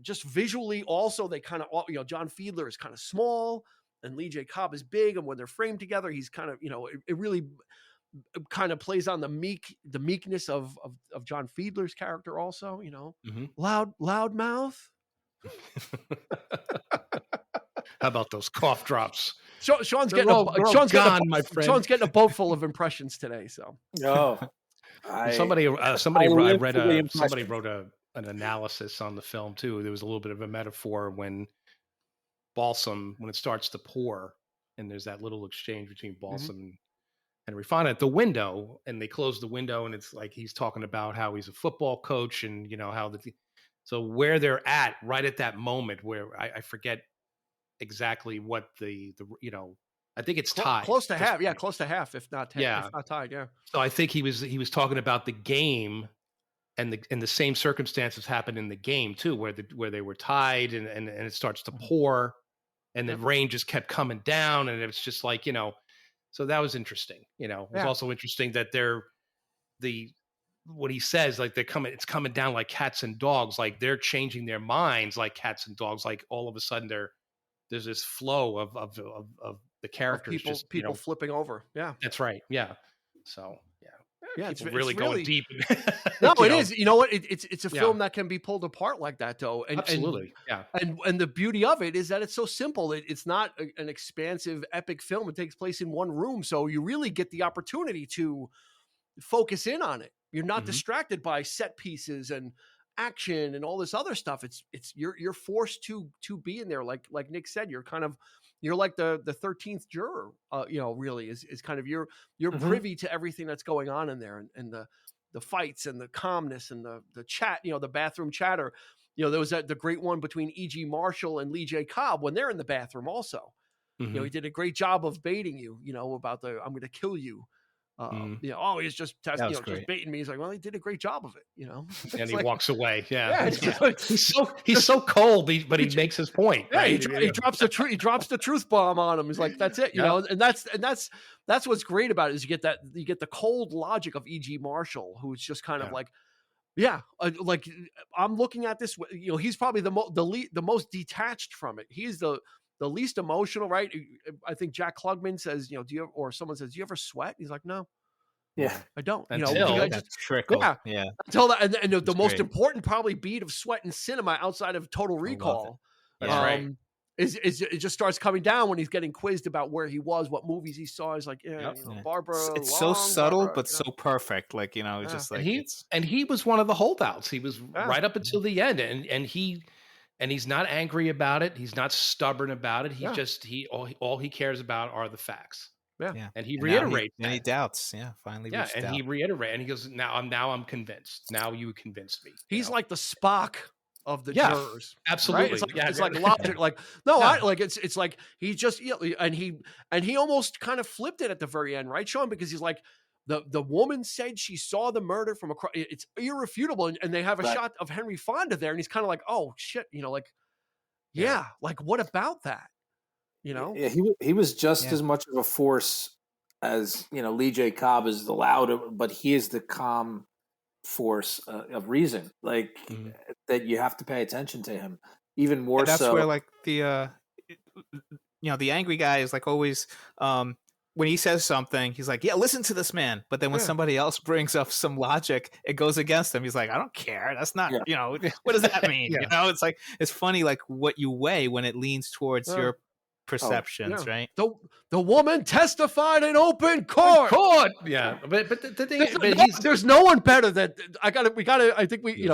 just visually also they kind of, John Fiedler is kind of small and Lee J. Cobb is big, and when they're framed together, he's kind of, it really kind of plays on the meekness of John Fiedler's character also, loud mouth. How about those cough drops? Sean's getting a boat full of impressions today. So somebody wrote an analysis on the film too. There was a little bit of a metaphor when Balsam, when it starts to pour, and there's that little exchange between Balsam and Rifana at the window, and they close the window, and it's like he's talking about how he's a football coach, and so where they're at right at that moment where I forget exactly what the I think it's tied close to half, close to half, if not tied, So I think he was talking about the game, and the same circumstances happened in the game too, where they were tied, and it starts to pour, and the rain just kept coming down, and it was just like, so that was interesting. It was also interesting that what he says, like it's coming down like cats and dogs, like they're changing their minds like cats and dogs, like all of a sudden there's this flow of the characters, people flipping over. Yeah, that's right. Yeah. So it's really going deep. No, it is. You know what? It's a film that can be pulled apart like that, though. And, absolutely. And the beauty of it is that it's so simple. It's not an expansive, epic film. It takes place in one room, so you really get the opportunity to focus in on it. You're not distracted by set pieces and action and all this other stuff. You're forced to be in there. Like Nick said, you're like the 13th juror, really is kind of you're privy to everything that's going on in there, and the fights and the calmness and the chat, the bathroom chatter. There was the great one between E.G. Marshall and Lee J. Cobb when they're in the bathroom also. He did a great job of baiting you, about I'm going to kill you. He's just just baiting me. He's like, well, he did a great job of it, and he walks away. He's so cold, but he makes his point. Yeah, right? he drops the truth bomb on him. He's like, that's it, and that's what's great about it, is you get the cold logic of E.G. Marshall, who's just kind of like, like I'm looking at this, he's probably the most detached from it. He's the least emotional, right? I think Jack Klugman says, someone says, do you ever sweat? He's like, no. Yeah, I don't. Until that's trickle. Yeah. Until that, and the most important probably beat of sweat in cinema outside of Total Recall. That's right. Is it just starts coming down when he's getting quizzed about where he was, what movies he saw. He's like, Barbara. It's so subtle, but so perfect. Like, it's just like and he was one of the holdouts. He was right up until the end, and he's not angry about it. He's not stubborn about it. All he cares about are the facts. Yeah. And he reiterates any doubts. Yeah. Finally. Yeah. And he reiterates, and he goes, now I'm convinced. Now you convinced me. He's like the Spock of the jurors. Absolutely. Right? It's like logic. Like, no, it's like he just, and he almost kind of flipped it at the very end, right, Sean? Because he's like, the woman said she saw the murder from across. It's irrefutable, and they have a shot of Henry Fonda there, and he's kind of like, "Oh shit," like what about that? Yeah, he was just as much of a force as Lee J. Cobb is the loud, but he is the calm force of reason. Like that, you have to pay attention to him even more. And that's where like the the angry guy is like always. When he says something, he's like, yeah, listen to this man. But then when somebody else brings up some logic, it goes against him. He's like, I don't care. That's not, what does that mean? It's like, it's funny, like what you weigh when it leans towards your perceptions, right? The woman testified in open court. Yeah. But the thing there's no one better that I think we,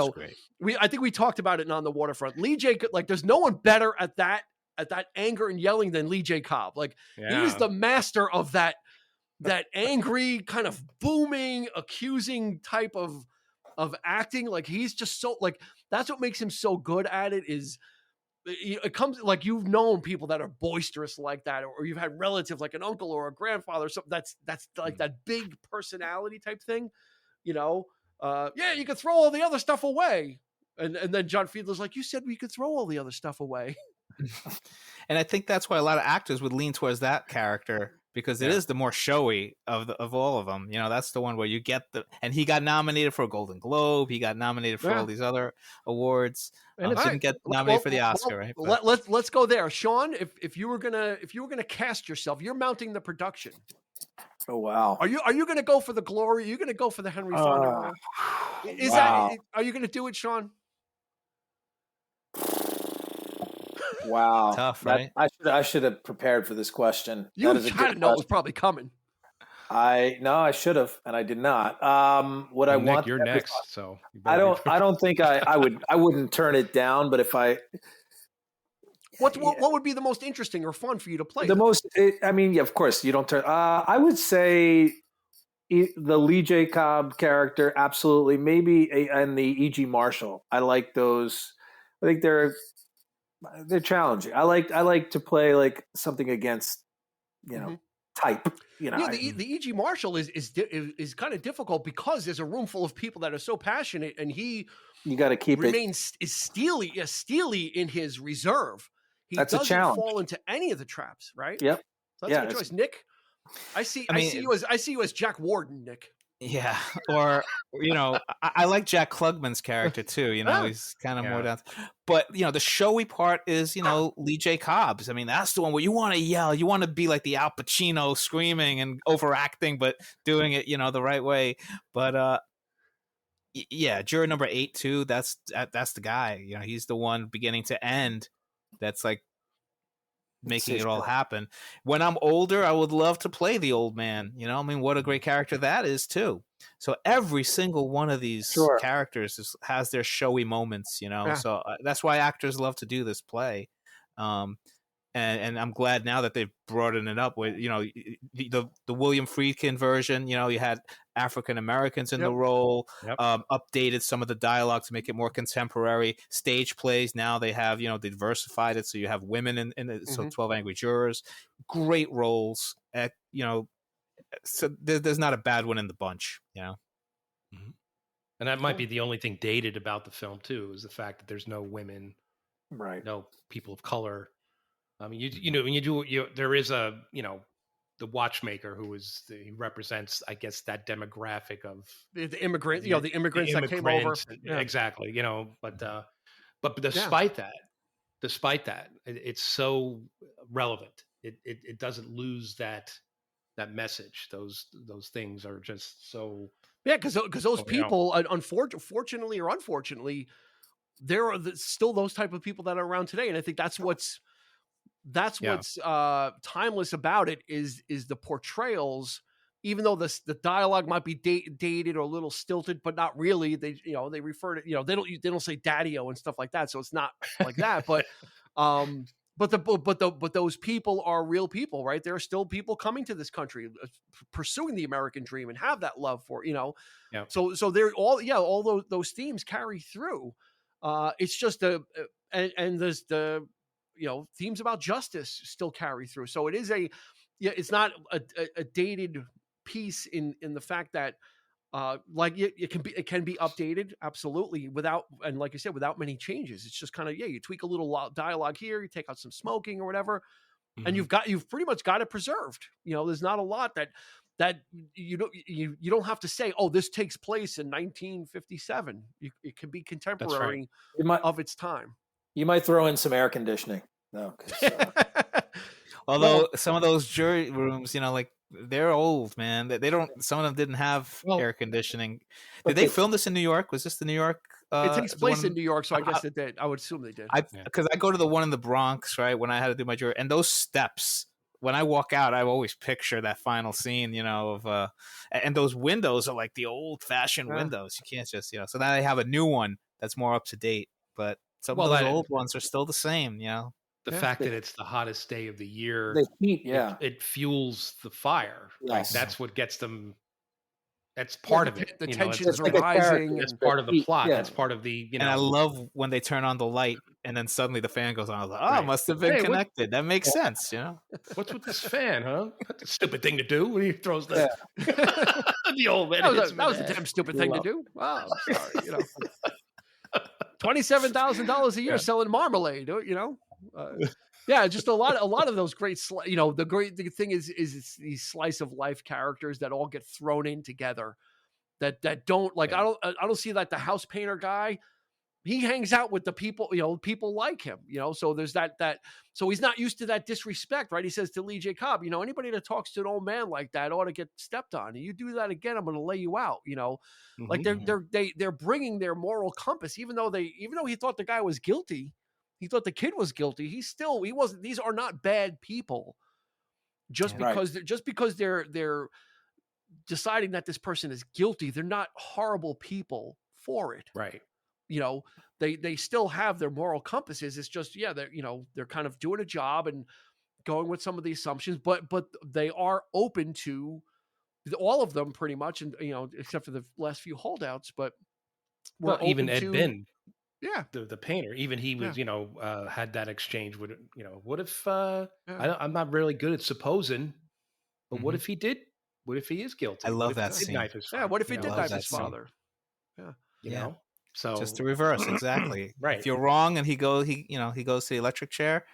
I think we talked about it on the waterfront. Lee J, like there's no one better at that at that anger and yelling than Lee J. Cobb. Like he is Yeah. the master of that angry kind of booming, accusing type of acting. Like he's just so like that's what makes him so good at it. Is it comes like you've known people that are boisterous like that, or you've had relatives like an uncle or a grandfather or something that's like that big personality type thing, you know. Yeah, you could throw all the other stuff away, and then John Fiedler's like, you said we could throw all the other stuff away. And I think that's why a lot of actors would lean towards that character, because it is the more showy of all of them. You know, that's the one where you get and he got nominated for a Golden Globe. He got nominated for all these other awards. And Didn't get nominated for the Oscar, right? But Let's go there, Sean. If you were gonna cast yourself, you're mounting the production. Oh wow! Are you gonna go for the glory? Are you gonna go for the Henry Fonda role? Is that? Are you gonna do it, Sean? Wow, tough, right? I should have prepared for this question. You kind of know it was probably coming. I should have, and I did not. What I Nick, want, you're next, so I don't think I wouldn't turn it down. But if what would be the most interesting or fun for you to play? Of course, you don't turn. I would say the Lee J. Cobb character, absolutely. Maybe and the E.G. Marshall. I like those. I think they're challenging. I like to play like something against, type. You know, yeah, the E.G. Marshall is kind of difficult because there's a room full of people that are so passionate, and you got to keep remains steely in his reserve. That's a doesn't challenge. fall into any of the traps, right? Yep. So that's a good choice, Nick. I see you as Jack Warden, Nick. Yeah, or I like Jack Klugman's character too. He's kind of more down. But the showy part is Lee J. Cobb's. I mean, that's the one where you want to yell, you want to be like the Al Pacino, screaming and overacting, but doing it the right way. But juror number 8 too. That's the guy. He's the one beginning to end. That's like making it all happen. When I'm older, I would love to play the old man. What a great character that is too. So every single one of these characters has their showy moments. So that's why actors love to do this play. And I'm glad now that they've broadened it up with the William Friedkin version. You had African Americans in the role, updated some of the dialogue to make it more contemporary. Stage plays now they have they diversified it, so you have women in it. So 12 Angry Jurors, great roles. So there's not a bad one in the bunch. And that might be the only thing dated about the film too, is the fact that there's no women, right? No people of color. I mean, there is the watchmaker he represents, I guess, that demographic of the immigrant, the immigrants that came over. Exactly. But despite that, it's so relevant. It doesn't lose that message. Those things are just so. Yeah, because those people, unfortunately or unfortunately, there are still those type of people that are around today, and I think that's what's timeless about it is the portrayals. Even though the dialogue might be dated or a little stilted, but not really. They they refer to they don't say daddy-o and stuff like that, so it's not like that. But but those people are real people, right? There are still people coming to this country, pursuing the American dream and have that love for So they're all those themes carry through. It's just and there's the themes about justice still carry through. So it is it's not a dated piece in the fact that it can be updated absolutely without, and like you said, without many changes. It's just kind of you tweak a little dialogue here, you take out some smoking or whatever, and you've pretty much got it preserved. There's not a lot that you don't have to say, oh, this takes place in 1957. It can be contemporary of its time. You might throw in some air conditioning. No, although some of those jury rooms, they're old, man. They don't. Some of them didn't have air conditioning. Did they film this in New York? Was this the New York? It takes place in New York, so I guess it did. I would assume they did. Because I go to the one in the Bronx, right? When I had to do my jury, and those steps. When I walk out, I always picture that final scene, of and those windows are like the old-fashioned windows. You can't just, So now they have a new one that's more up to date, but some of those old ones are still the same, the Yeah. fact that it's the hottest day of the year, The heat, yeah. it fuels the fire. Like Yes. that's what gets them. That's Yeah, part of it. the You know, tensions It's are like a character. rising, that's and part of the heat, plot. yeah. That's part of the, And I love when they turn on the light and then suddenly the fan goes on. I was like, oh, Right. must have been Hey, what- connected. That makes sense, you know? what's with this fan, huh? That's a stupid thing to do when he throws the the old man. that was a damn stupid thing to do. Oh, I'm sorry. You know, $27,000 a year selling marmalade. You know, yeah, just a lot of those great. You know, the thing is it's these slice of life characters that all get thrown in together. That don't like. Yeah. I don't see like the house painter guy. He hangs out with the people, you know, people like him, you know, so there's that, so he's not used to that disrespect, right? He says to Lee J. Cobb, you know, anybody that talks to an old man like that ought to get stepped on. And you do that again, I'm going to lay you out, you know, like they're bringing their moral compass, even though he thought the guy was guilty, he thought the kid was guilty. He wasn't, these are not bad people just because they're deciding that this person is guilty. They're not horrible people for it. Right. You know, they still have their moral compasses. It's just, they're kind of doing a job and going with some of the assumptions, but they are open to all of them pretty much. And, you know, except for the last few holdouts, but even Ed Bin, yeah, the painter, even he was, had that exchange with, you know, what if, I'm not really good at supposing, but what if he did? What if he is guilty? I love that scene. What if he did knife his father? Yeah. You know? So just the reverse, exactly. Right. If you're wrong and he goes to the electric chair,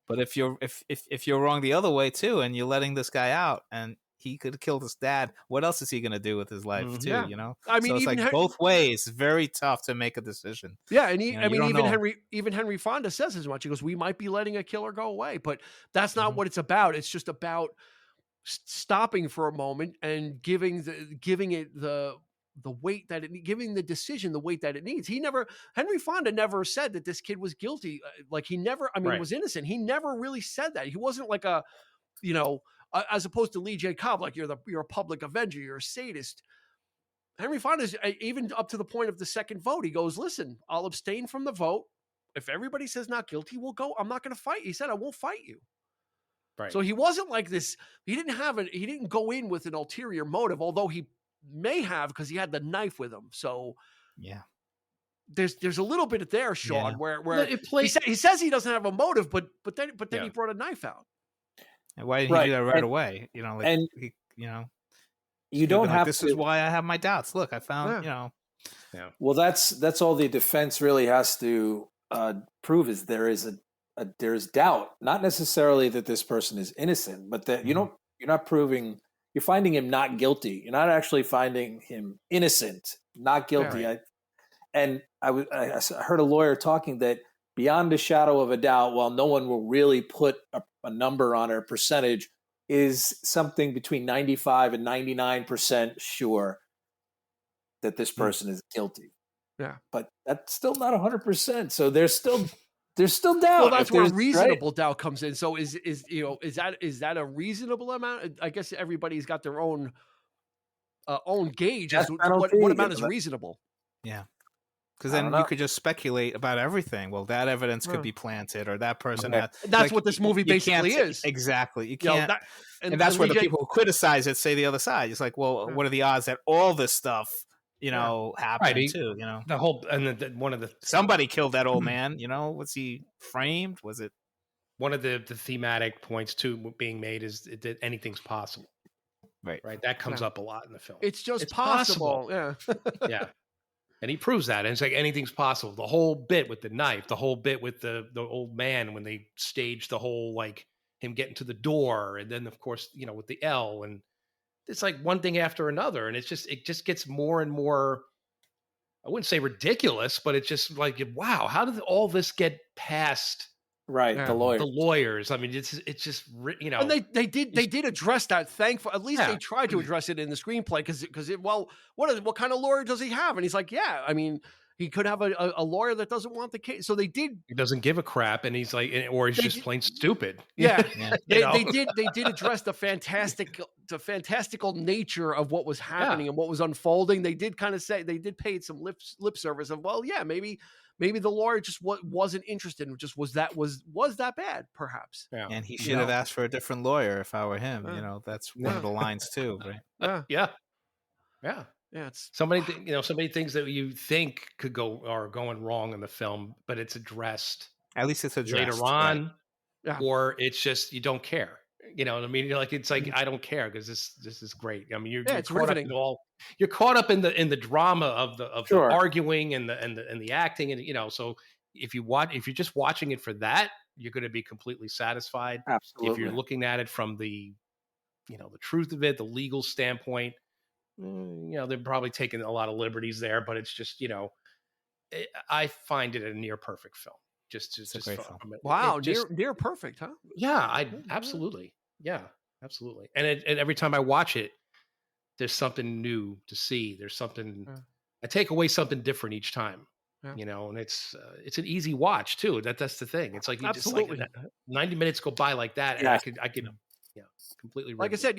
But if you're wrong the other way too, and you're letting this guy out, and he could have killed his dad, what else is he going to do with his life too? You know, I mean, so it's like both ways. It's very tough to make a decision. Yeah, and even Henry Fonda says as much. He goes, "We might be letting a killer go away, but that's not what it's about. It's just about stopping for a moment and giving it the weight that giving the decision the weight that it needs." Henry Fonda never said that this kid was guilty. Like he never, was innocent. He never really said that. He wasn't like a, as opposed to Lee J. Cobb, like you're a public avenger, you're a sadist. Henry Fonda is even up to the point of the second vote. He goes, "Listen, I'll abstain from the vote. If everybody says not guilty, we'll go. I'm not going to fight." He said, "I won't fight you." Right. So he wasn't like this. He didn't go in with an ulterior motive, although he may have, because he had the knife with him. So yeah, there's a little bit there, Sean, where he says he doesn't have a motive, but then he brought a knife out. And why didn't he do that right away? You know, like you don't have this to. Is why I have my doubts. Look, I found Yeah. Well, that's all the defense really has to prove is there's doubt, not necessarily that this person is innocent, but that you're not proving. You're finding him not guilty. You're not actually finding him innocent, not guilty. Right. I heard a lawyer talking that beyond a shadow of a doubt, while no one will really put a number on a percentage, is something between 95 and 99% sure that this person is guilty. Yeah, but that's still not 100%. So there's still doubt. Well, that's where reasonable doubt comes in. So is that a reasonable amount? I guess everybody's got their own gauge as to what amount is reasonable. Yeah. Because then you could just speculate about everything. Well, that evidence could be planted, or that person. That's what this movie basically is. Exactly. You can't. And that's where the people who criticize it say the other side. It's like, well, what are the odds that all this stuff, happened too? You know, the whole one of the somebody killed that old man. You know, was he framed? Was it one of the thematic points too being made is that anything's possible. Right. That comes up a lot in the film. It's just possible. Yeah. Yeah. And he proves that. And it's like anything's possible. The whole bit with the knife, the whole bit with the old man when they staged the whole, like, him getting to the door. And then, of course, with the L. And it's like one thing after another. And it just gets more and more, I wouldn't say ridiculous, but it's just like, wow, how did all this get past? Right, the lawyers. I mean, it's just And they did address that. Thankful, at least they tried to address it in the screenplay because what kind of lawyer does he have? And he's like, yeah, I mean, he could have a lawyer that doesn't want the case. So they did. He doesn't give a crap, and he's like, or he's just plain stupid. Yeah, they did address the fantastical nature of what was happening and what was unfolding. They did kind of say they did pay some lip service of, well, yeah, maybe maybe the lawyer just wasn't interested. Just was that bad, perhaps. Yeah. And he should have asked for a different lawyer if I were him. Yeah. That's one of the lines too, right? Yeah. Yeah. It's So many, so many things that you think could go are going wrong in the film, but it's addressed At least it's addressed later on, right? Yeah. or it's just you don't care. You know what I mean? You're like, it's like I don't care because this is great. I mean, you're it's caught riveting. up in you're caught up in the drama of the Sure. arguing and the acting, and so if you're just watching it for that, you're going to be completely satisfied. Absolutely. If you're looking at it from the the truth of it, the legal standpoint, they're probably taking a lot of liberties there, but it's just I find it a near perfect film. Just a great film. Wow, near perfect, huh? Yeah, absolutely. Yeah, absolutely. And every time I watch it, there's something new to see. There's something I take away something different each time. Yeah. And it's an easy watch too. That's the thing. It's like you Absolutely. just like 90 minutes go by like that, and I could completely like I said,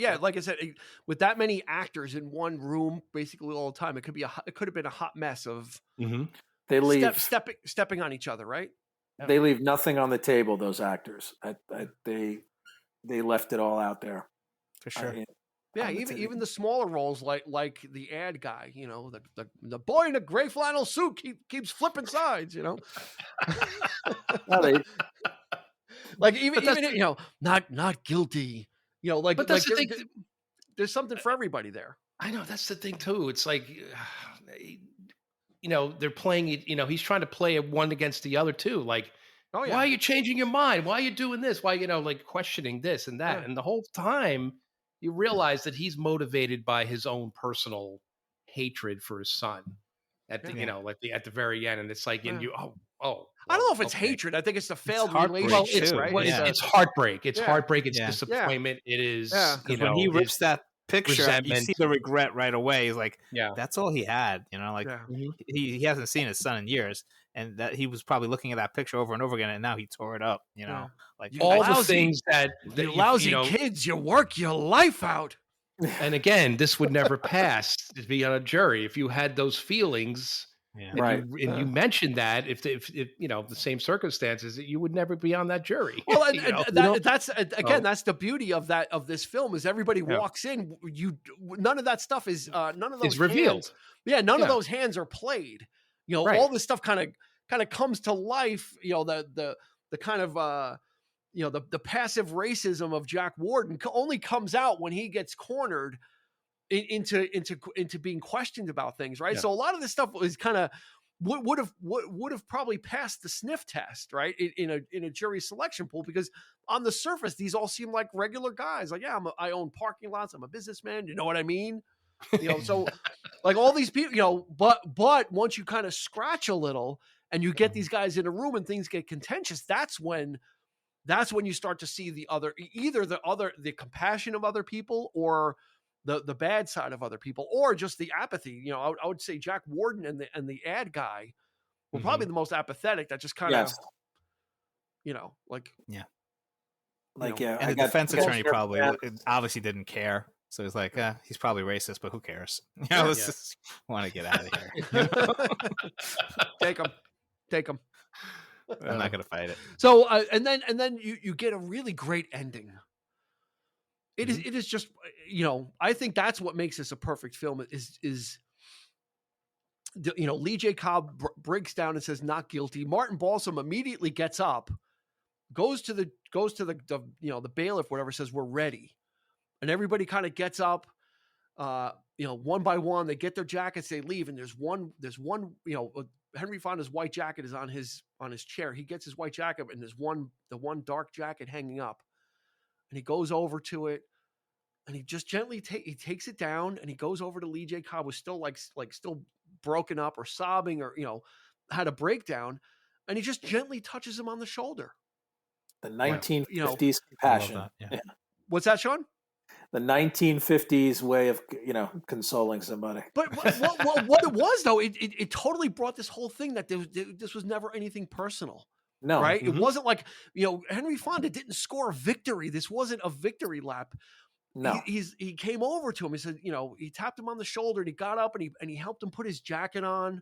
with that many actors in one room basically all the time, it could have been a hot mess of They leave stepping on each other, right? They leave nothing on the table. Those actors, they left it all out there for sure. Yeah, even the smaller roles like the ad guy, the boy in a gray flannel suit keeps flipping sides, Well, like even not guilty, But that's the thing. There's something for everybody there. I know that's the thing too. It's like, they're playing it. He's trying to play it one against the other too. Like, why are you changing your mind? Why are you doing this? Why like questioning this and that? And the whole time you realize that he's motivated by his own personal hatred for his son. At the at the very end, and it's like, and you I don't know if it's hatred. I think it's the failed relationship, right? It's heartbreak. It's heartbreak. It's disappointment. It is. When he rips that picture, you see the regret right away. He's like, yeah, that's all he had. He hasn't seen his son in years, and that he was probably looking at that picture over and over again, and now he tore it up. Like all the things that you lousy kids, you work your life out. And again, this would never pass to be on a jury if you had those feelings. Yeah. And you mentioned that if the same circumstances, you would never be on that jury. Well, that's that's the beauty of this film is everybody walks in. None of that stuff is none of those is revealed. None of those hands are played. All this stuff kind of comes to life. The kind of the passive racism of Jack Warden only comes out when he gets cornered into being questioned about things, right? So a lot of this stuff is kind of would have probably passed the sniff test, right? In a jury selection pool, because on the surface these all seem like regular guys. Like, I own parking lots. I'm a businessman. You know what I mean? So like all these people, but once you kind of scratch a little and you get these guys in a room and things get contentious, that's when you start to see the compassion of other people or the bad side of other people, or just the apathy. I would say Jack Warden and the ad guy were probably the most apathetic. That just kind of, And the defense attorney probably obviously didn't care. So he's like, he's probably racist, but who cares? Let's just want to get out of here. Take him. I'm not going to fight it. So, and then you get a really great ending. It is just, I think that's what makes this a perfect film is Lee J. Cobb breaks down and says not guilty. Martin Balsam immediately gets up, goes to the bailiff, whatever, says we're ready. And everybody kind of gets up, one by one, they get their jackets, they leave. And there's one, Henry Fonda's white jacket is on his chair. He gets his white jacket and there's the one dark jacket hanging up. And he goes over to it, and he just gently takes it down, and he goes over to Lee J. Cobb, who's still like still broken up or sobbing or had a breakdown, and he just gently touches him on the shoulder. The 1950s compassion. Yeah. What's that, Sean? The 1950s way of consoling somebody. But what it was though, it totally brought this whole thing that this was never anything personal. No, right? It wasn't like, Henry Fonda didn't score a victory. This wasn't a victory lap. No, he came over to him. He said, he tapped him on the shoulder, and he got up and he helped him put his jacket on.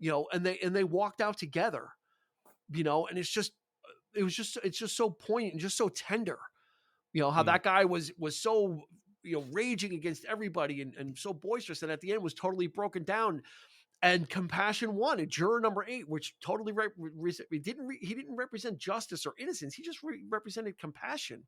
and they walked out together, and it's just so poignant and just so tender, how that guy was so, raging against everybody and so boisterous, and at the end was totally broken down. And compassion won at juror number 8, which totally he didn't represent justice or innocence. He just represented compassion.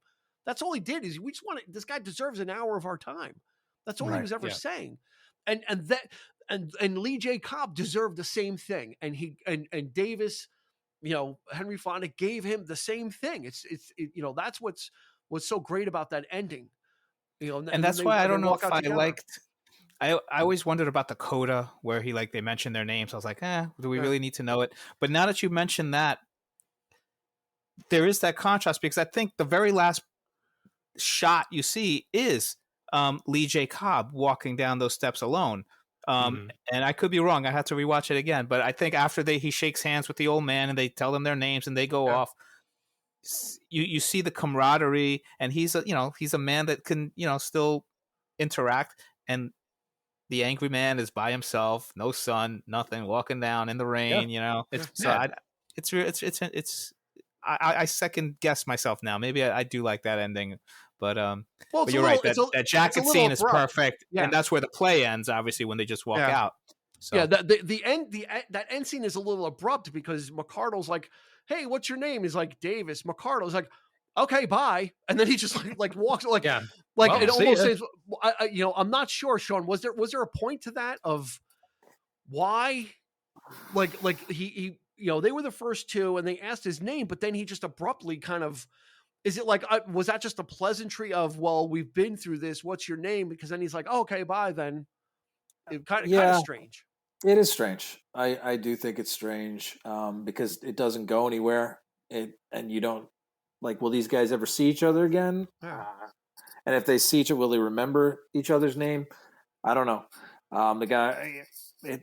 That's all he did. Is we just want this guy deserves an hour of our time. That's all he was ever saying. And Lee J. Cobb deserved the same thing. And Davis, Henry Fonda gave him the same thing. That's what's so great about that ending. And that's why I don't know if I liked. I always wondered about the coda where they mentioned their names. I was like, do we really need to know it? But now that you mentioned that, there is that contrast, because I think the very last shot you see is Lee J. Cobb walking down those steps alone. And I could be wrong. I have to rewatch it again. But I think after he shakes hands with the old man and they tell them their names and they go off, you see the camaraderie, and he's a man that can still interact, and the angry man is by himself, no sun, nothing, walking down in the rain. I second guess myself now. Maybe I do like that ending, but but you're right. That jacket scene is perfect, and that's where the play ends. Obviously, when they just walk out. So. That end scene is a little abrupt because McCardle's like, "Hey, what's your name?" He's like, "Davis." McCardle's like, "Okay, bye," and then he just walks it almost says, I'm not sure, Sean. Was there a point to that of why, he they were the first two and they asked his name, but then he just abruptly kind of, is it was that just a pleasantry of, well, we've been through this, what's your name? Because then he's like, oh, okay, bye then. It kind of strange. It is strange. I do think it's strange because it doesn't go anywhere. And you don't will these guys ever see each other again? And if they see each other, will they remember each other's name? I don't know. The guy, maybe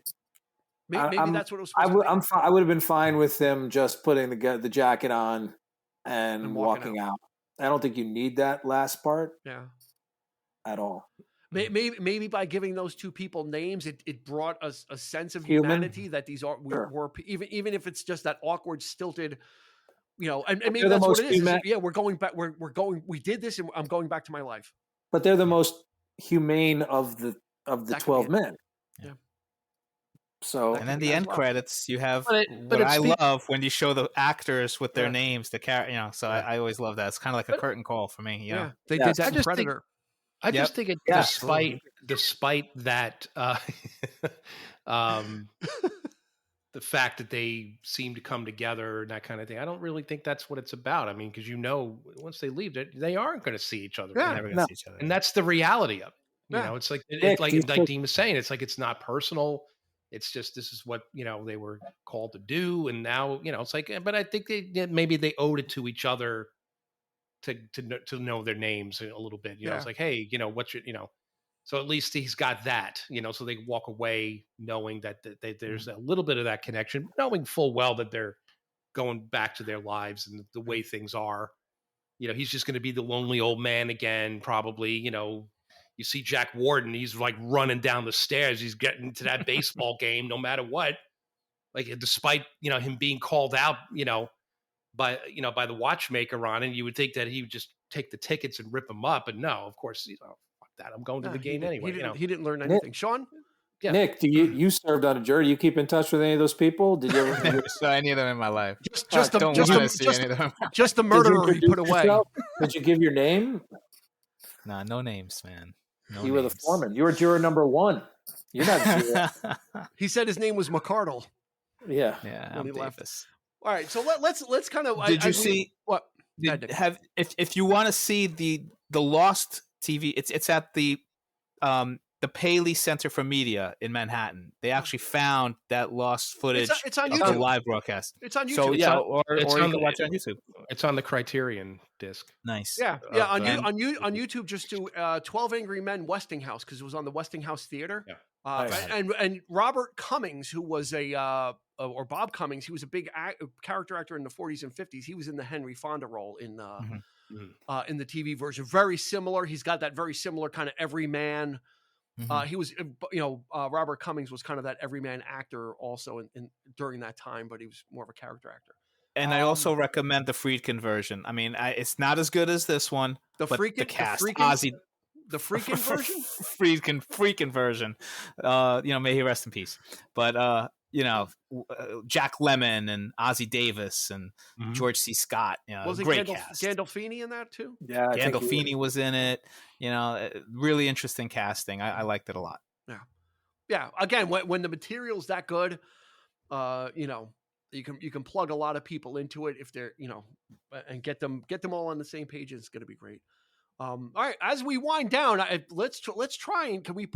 that's what it was supposed to be. I would have been fine with him just putting the jacket on and walking out. I don't think you need that last part. At all. Maybe by giving those two people names, it brought us a sense of humanity that these were even if it's just that awkward, stilted. And maybe that's what it is. We're going back. We did this, and I'm going back to my life. But they're the most humane of the 12 men. Yeah. So, and then the end credits, you have what I love when you show the actors with their names, the character. So I always love that. It's kind of like a curtain call for me. They did that in Predator. I just think despite that, the fact that they seem to come together and that kind of thing, I don't really think that's what it's about. I mean, because once they leave, they aren't going to see each other. They're never going to see each other. And that's the reality of it. It's like Dean was saying, it's not personal. It's just, this is what, they were called to do. And now, it's but I think maybe they owed it to each other to know their names a little bit. It's like, hey, what's your, so at least he's got that, so they walk away knowing that there's a little bit of that connection, knowing full well that they're going back to their lives and the way things are. He's just going to be the lonely old man again, probably. You see Jack Warden, he's running down the stairs. He's getting to that baseball game no matter what. Despite, him being called out, by the watchmaker on it, you would think that he would just take the tickets and rip them up. But no, of course, that I'm going to the game anyway. He didn't learn anything. Sean? Yeah. Nick, you served on a jury. Do you keep in touch with any of those people? Did you ever never saw any of them in my life? Just the murderer he put away. Did you give your name? Nah, no names, man. You were the foreman. You were juror number 1. You're not juror. He said his name was McCardle. Yeah. I'm Davis. All right, so let's kind of. Did you see what? If you want to see the Lost TV, it's at the Paley Center for Media in Manhattan. They actually found that lost footage. It's on of YouTube. the live broadcast. It's on YouTube. So you can watch it on YouTube. It's on the Criterion disc. Nice. Yeah. On YouTube, just do 12 Angry Men Westinghouse, because it was on the Westinghouse Theater. Yeah. And Robert Cummings, who was or Bob Cummings, he was a big character actor in the 40s and 50s. He was in the Henry Fonda role in the TV version. Very similar. He's got that very similar kind of everyman Mhm. He was, Robert Cummings was kind of that everyman actor also in during that time, but he was more of a character actor. And I also recommend the Friedkin version. I mean, it's not as good as this one, The but the freaking, cast, Ozzy, the freaking version. Friedkin version. May he rest in peace. But Jack Lemmon and Ozzy Davis and George C. Scott. Was it Great cast. Gandolfini in that too? Yeah, Gandolfini was in it. Really interesting casting. I liked it a lot. Yeah. Again, when the material's that good, you can plug a lot of people into it if they're and get them all on the same page. It's going to be great. All right, as we wind down, let's try and can we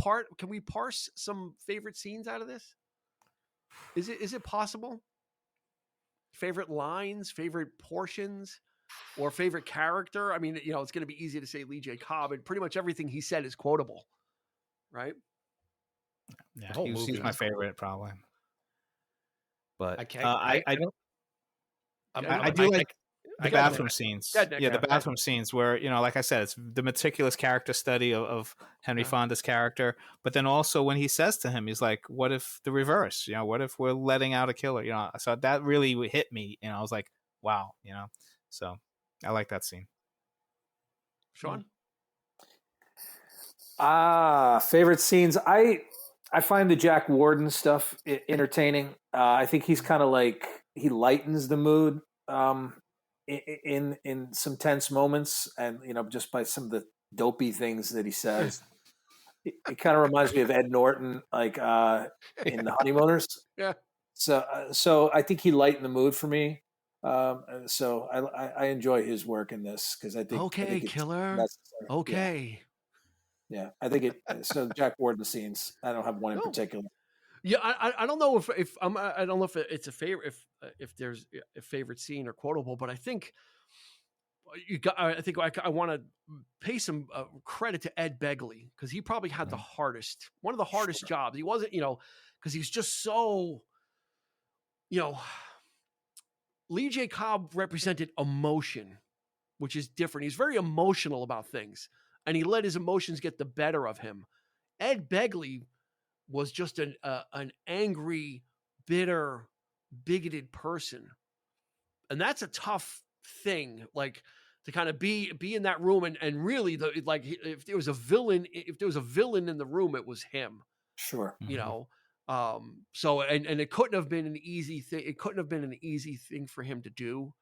parse some favorite scenes out of this? Is it possible? Favorite lines, favorite portions, or favorite character? I mean, it's going to be easy to say Lee J. Cobb, and pretty much everything he said is quotable, right? Yeah, he's my favorite probably. But I do like the bathroom scenes. The bathroom scenes where, like I said, it's the meticulous character study of Henry Fonda's character. But then also when he says to him, he's like, what if the reverse? What if we're letting out a killer? So that really hit me. I was like, wow, so I like that scene. Sean? Favorite scenes. I find the Jack Warden stuff entertaining. I think he's kind of like, he lightens the mood in some tense moments, and just by some of the dopey things that he says. It kind of reminds me of Ed Norton, like in The Honeymooners. Yeah. So I think he lightened the mood for me. So I enjoy his work in this because I think killer. Necessary. Okay. Yeah, I think it. So Jack Warden scenes. I don't have one in particular. Yeah, I don't know if I don't know if it's a favorite, if there's a favorite scene or quotable, but I think I want to pay some credit to Ed Begley, because he probably had one of the hardest jobs. He wasn't, because he's just so, Lee J. Cobb represented emotion, which is different. He's very emotional about things, and he let his emotions get the better of him. Ed Begley was just an angry, bitter, bigoted person. And that's a tough thing, like to kind of be in that room and really if there was a villain in the room, it was him. Sure. So and it couldn't have been an easy thing. It couldn't have been an easy thing for him to do.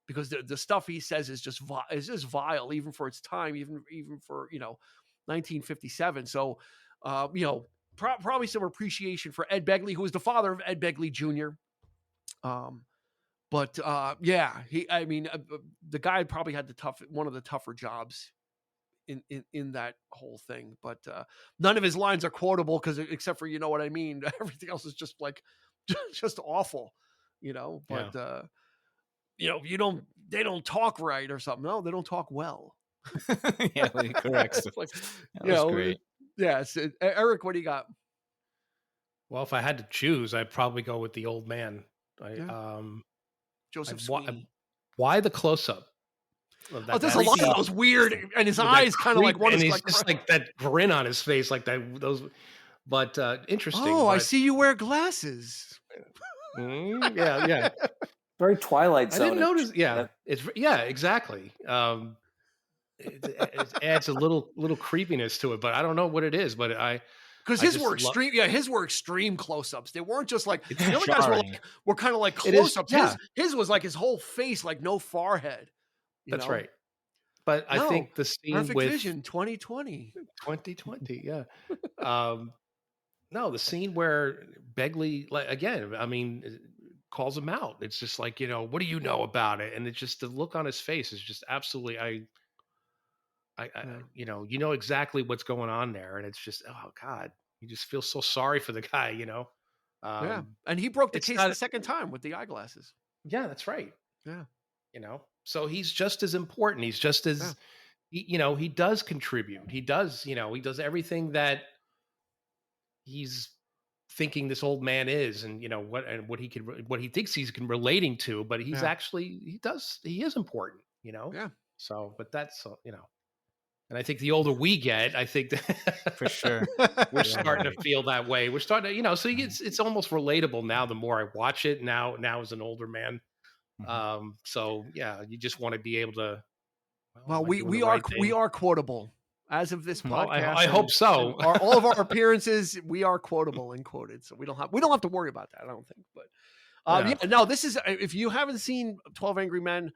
Because the stuff he says is just vile, even for its time, even for 1957. So probably some appreciation for Ed Begley, who was the father of Ed Begley Jr. But the guy probably had one of the tougher jobs in that whole thing. But none of his lines are quotable, because except for what I mean, everything else is just like just awful, But they don't talk right or something. No, they don't talk well. Yeah, correct. It's like, that was great. Yeah. Eric, what do you got? Well, if I had to choose, I'd probably go with the old man. Joseph Sweeney. Why the close-up? There's a lot of those weird, and his eyes kind of like one, and he's just like that grin on his face, like that. Those, but interesting. Oh, I see you wear glasses. Yeah. Very Twilight Zone. I didn't notice. Yeah, exactly. It adds a little creepiness to it, but I don't know what it is. But because his were extreme. His were extreme close-ups. They weren't just like the other guys were kind of like close-ups. His was like his whole face, like no forehead. That's right. But I think the scene Perfect with Vision 2020, yeah. No, the scene where Begley, calls him out. It's just like, what do you know about it? And it's just the look on his face is just absolutely, you know exactly what's going on there. And it's just, oh God, you just feel so sorry for the guy, yeah. And he broke the case the second time with the eyeglasses. Yeah, that's right. Yeah. So he's just as important. He's just as, he does contribute. He does, he does everything that he's thinking this old man is, and what he thinks he's relating to, but he's actually, he is important, Yeah. So, but that's And I think the older we get, I think that For sure. we're starting to feel that way. We're starting to, so it's almost relatable now. The more I watch it now as an older man. So yeah, you just want to be able to. Well, am I doing we the are right thing? we are quotable as of this Well, podcast. I hope so. And all of our appearances, we are quotable and quoted, so we don't have to worry about that. I don't think. But yeah, no, this is if you haven't seen 12 Angry Men,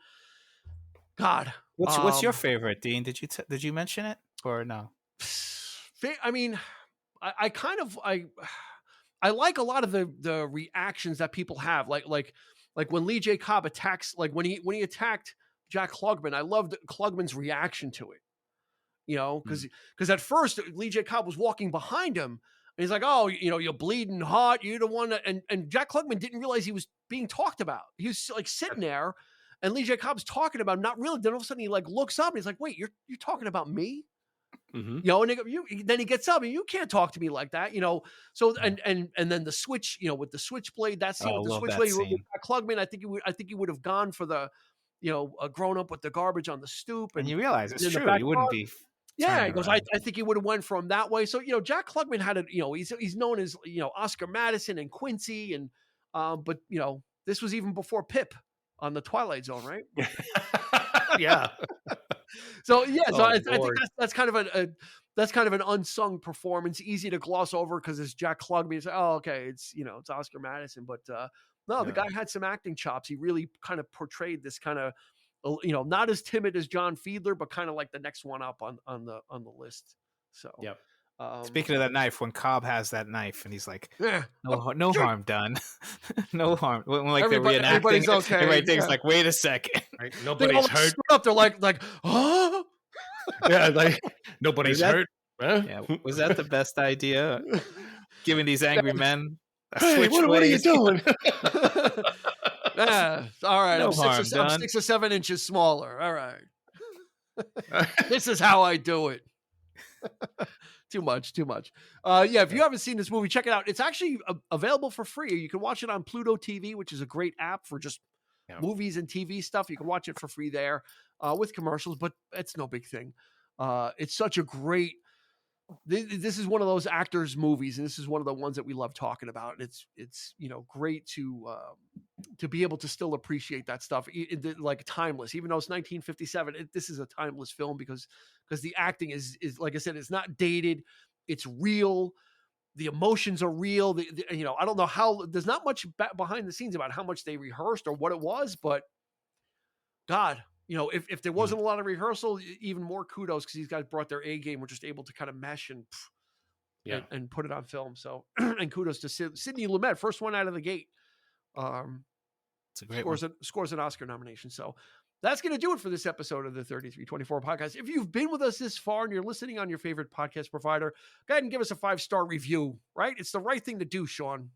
God, What's your favorite, Dean? Did you mention it or no? I mean, I kind of I like a lot of the reactions that people have, like when Lee J. Cobb attacks, like when he attacked Jack Klugman. I loved Klugman's reaction to it, because at first Lee J. Cobb was walking behind him and he's like, oh, you're bleeding hot, you're the one that, and Jack Klugman didn't realize he was being talked about. He was like sitting there and Lee J. Cobb's talking about him, not really. Then all of a sudden he like looks up and he's like, wait, you're talking about me? Mm-hmm. And then he gets up and you can't talk to me like that, So and then the switch, with the switchblade, that scene with the switchblade with Klugman, I think he would have gone for the, grown up with the garbage on the stoop, and you realize it's true. You wouldn't be. Yeah, he goes. I think he would have went from that way. So Jack Klugman had he's known as Oscar Madison and Quincy, and but this was even before Pip on the Twilight Zone, right? Yeah. So I think that's kind of an unsung performance, easy to gloss over because it's Jack Klugman. It's like, oh, okay, it's Oscar Madison, but no, the guy had some acting chops. He really kind of portrayed this kind of, not as timid as John Fiedler, but kind of like the next one up on the list. So yep. Speaking of that knife, when Cobb has that knife and he's like, yeah, no harm done, no harm. When like they're reenacting, everybody's okay. Everybody thinks like, wait a second, right? Nobody's hurt. Up, they're like, oh, yeah, like nobody's hurt. Huh? Yeah, was that the best idea? Giving these angry men a hey, what are you doing? Yeah, all right. No I'm 6 or 7 inches smaller. All right. This is how I do it. Too much. Yeah, if you haven't seen this movie, check it out. It's actually available for free. You can watch it on Pluto TV, which is a great app for just movies and TV stuff. You can watch it for free there with commercials, but it's no big thing. It's such a great. This is one of those actors' movies, and this is one of the ones that we love talking about. And it's great to be able to still appreciate that stuff, like timeless. Even though it's 1957, this is a timeless film because the acting is like I said, it's not dated, it's real. The emotions are real. I don't know how. There's not much behind the scenes about how much they rehearsed or what it was, but God. If there wasn't a lot of rehearsal, even more kudos because these guys brought their A game. We're just able to kind of mesh and put it on film. So, and kudos to Sidney Lumet, first one out of the gate. It's a great scores an Oscar nomination. So that's going to do it for this episode of the 3324 podcast. If you've been with us this far and you're listening on your favorite podcast provider, go ahead and give us a 5-star review, right? It's the right thing to do, Sean.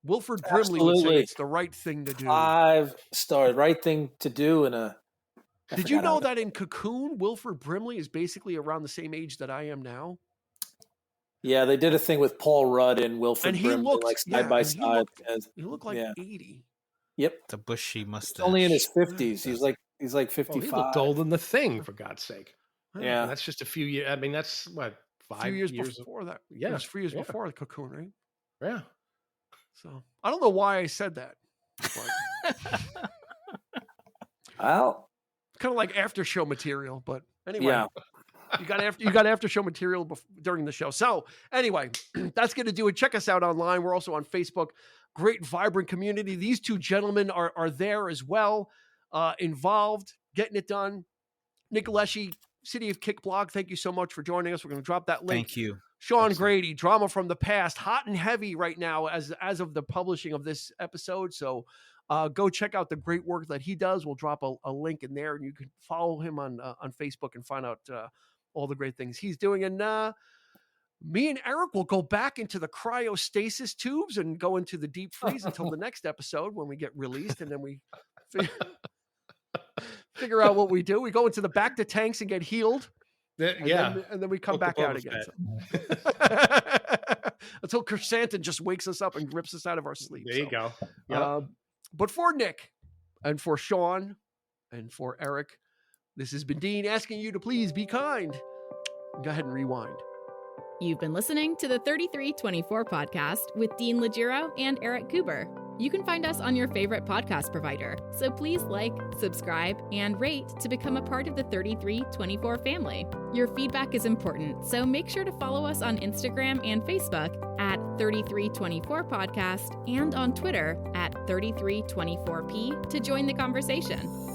Wilford Brimley would say it's the right thing to do. 5-star, right thing to do. Did you know that in Cocoon, Wilford Brimley is basically around the same age that I am now? Yeah, they did a thing with Paul Rudd and Wilford Brimley, like side by side. He looked like 80. Yep, the bushy mustache. He's only in his 50s. He's like 55. He looked older than The Thing, for God's sake. Yeah, that's just a few years. I mean, that's what 5 years before that. Yeah, it was 3 years before the Cocoon, right? Yeah. So I don't know why I said that. Well, kind of like after show material, but anyway, you got after show material during the show. So anyway, that's going to do it. Check us out online. We're also on Facebook. Great, vibrant community. These two gentlemen are there as well, involved, getting it done. Nick Leshi, City of Kick blog. Thank you so much for joining us. We're going to drop that link. Thank you. Sean Grady, Drama from the Past, hot and heavy right now as of the publishing of this episode. So go check out the great work that he does. We'll drop a link in there, and you can follow him on Facebook and find out all the great things he's doing. And me and Eric will go back into the cryostasis tubes and go into the deep freeze until the next episode when we get released, and then we figure out what we do. We go into the back to tanks and get healed. And then we come back out again. So. Until Chrysanthemum just wakes us up and rips us out of our sleep. There you go. Yep. But for Nick and for Sean and for Eric, This has been Dean asking you to please be kind. Go ahead and rewind. You've been listening to the 3324 podcast with Dean Legiro and Eric Kuber. You can find us on your favorite podcast provider, so please like, subscribe, and rate to become a part of the 3324 family. Your feedback is important, so make sure to follow us on Instagram and Facebook at 3324 podcast and on Twitter at 3324p to join the conversation.